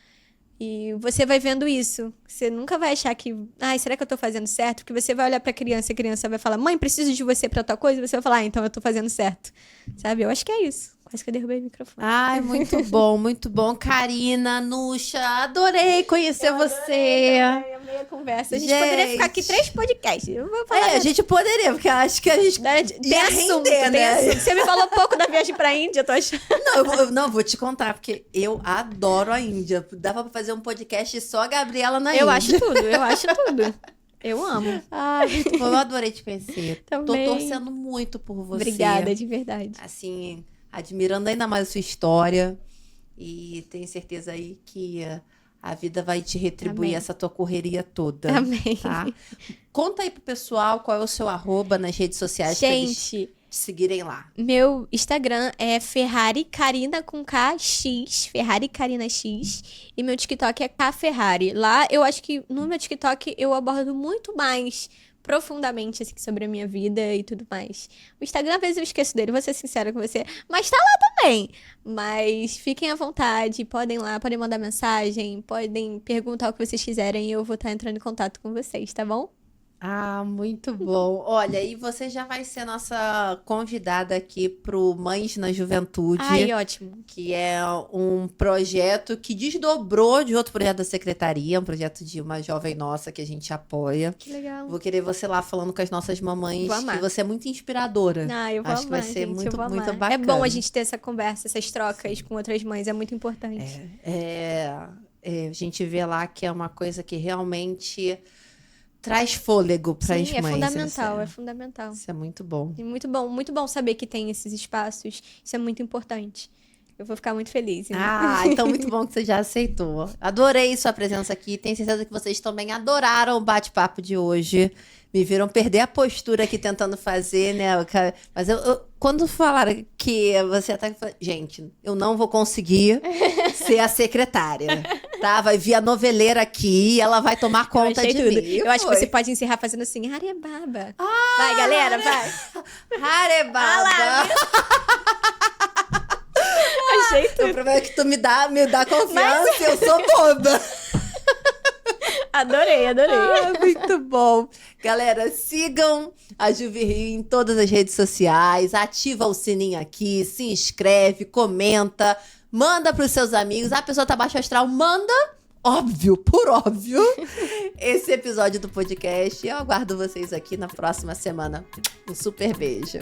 E você vai vendo isso. Você nunca vai achar que... será que eu tô fazendo certo? Porque você vai olhar pra criança e a criança vai falar, mãe, preciso de você pra tal coisa. E você vai falar, então eu tô fazendo certo. Sabe? Eu acho que é isso. Quase que eu derrubei o microfone. Ai, muito bom, muito bom. Karina, Nuxa, adorei conhecer você. Amei a conversa. A gente poderia ficar aqui 3 podcasts. Eu vou falar A gente poderia, porque eu acho que a gente tem ia assunto, render, tem né? assunto. Você me falou pouco da viagem pra Índia, eu tô achando. Não, vou te contar, porque eu adoro a Índia. Dava pra fazer um podcast só a Gabriela na Índia. Eu acho tudo. Eu amo. Ai, muito bom, eu adorei te conhecer. Também. Tô torcendo muito por você. Obrigada, de verdade. Assim, admirando ainda mais a sua história. E tenho certeza aí que a vida vai te retribuir Amém. essa tua correria toda. Amém. Tá? Conta aí pro pessoal qual é o seu @ nas redes sociais pra eles Gente, te seguirem lá. meu Instagram é Ferrari Karina com K X, Ferrari Karina X, e meu TikTok é K Ferrari. Lá eu acho que no meu TikTok eu abordo muito mais profundamente assim, sobre a minha vida e tudo mais. O Instagram às vezes eu esqueço dele, vou ser sincera com você, mas tá lá também. Mas fiquem à vontade, podem lá, podem mandar mensagem, podem perguntar o que vocês quiserem e eu vou estar entrando em contato com vocês, tá bom? Ah, muito bom. Olha, e você já vai ser nossa convidada aqui pro Mães na Juventude. Ai, ótimo. Que é um projeto que desdobrou de outro projeto da secretaria, um projeto de uma jovem nossa que a gente apoia. Que legal. Vou querer você lá falando com as nossas mamães, Vou amar. que você é muito inspiradora. Eu vou Acho que vai amar, ser gente, muito, eu vou muito amar. bacana. É bom a gente ter essa conversa, essas trocas com outras mães, é muito importante. a gente vê lá que é uma coisa que realmente traz fôlego para as Sim, mães. fundamental, é fundamental. Isso é muito bom. E muito bom saber que tem esses espaços. Isso é muito importante. Eu vou ficar muito feliz. Então muito bom que você já aceitou. Adorei sua presença aqui. Tenho certeza que vocês também adoraram o bate-papo de hoje. Me viram perder a postura aqui tentando fazer, né? Mas quando falaram que você até... Gente, eu não vou conseguir ser a secretária, tá? Vai vir a noveleira aqui e ela vai tomar conta de tudo. mim. Eu acho que você pode encerrar fazendo assim, Arebaba. Vai, galera, vai. Arebaba. Achei tudo. O problema é que tu me dá confiança e eu sou boba. Adorei. Muito bom. Galera, sigam a Juvi Rio em todas as redes sociais, ativa o sininho aqui, se inscreve, comenta, manda pros seus amigos. A pessoa tá baixo astral, manda, por óbvio, esse episódio do podcast. Eu aguardo vocês aqui na próxima semana. Um super beijo.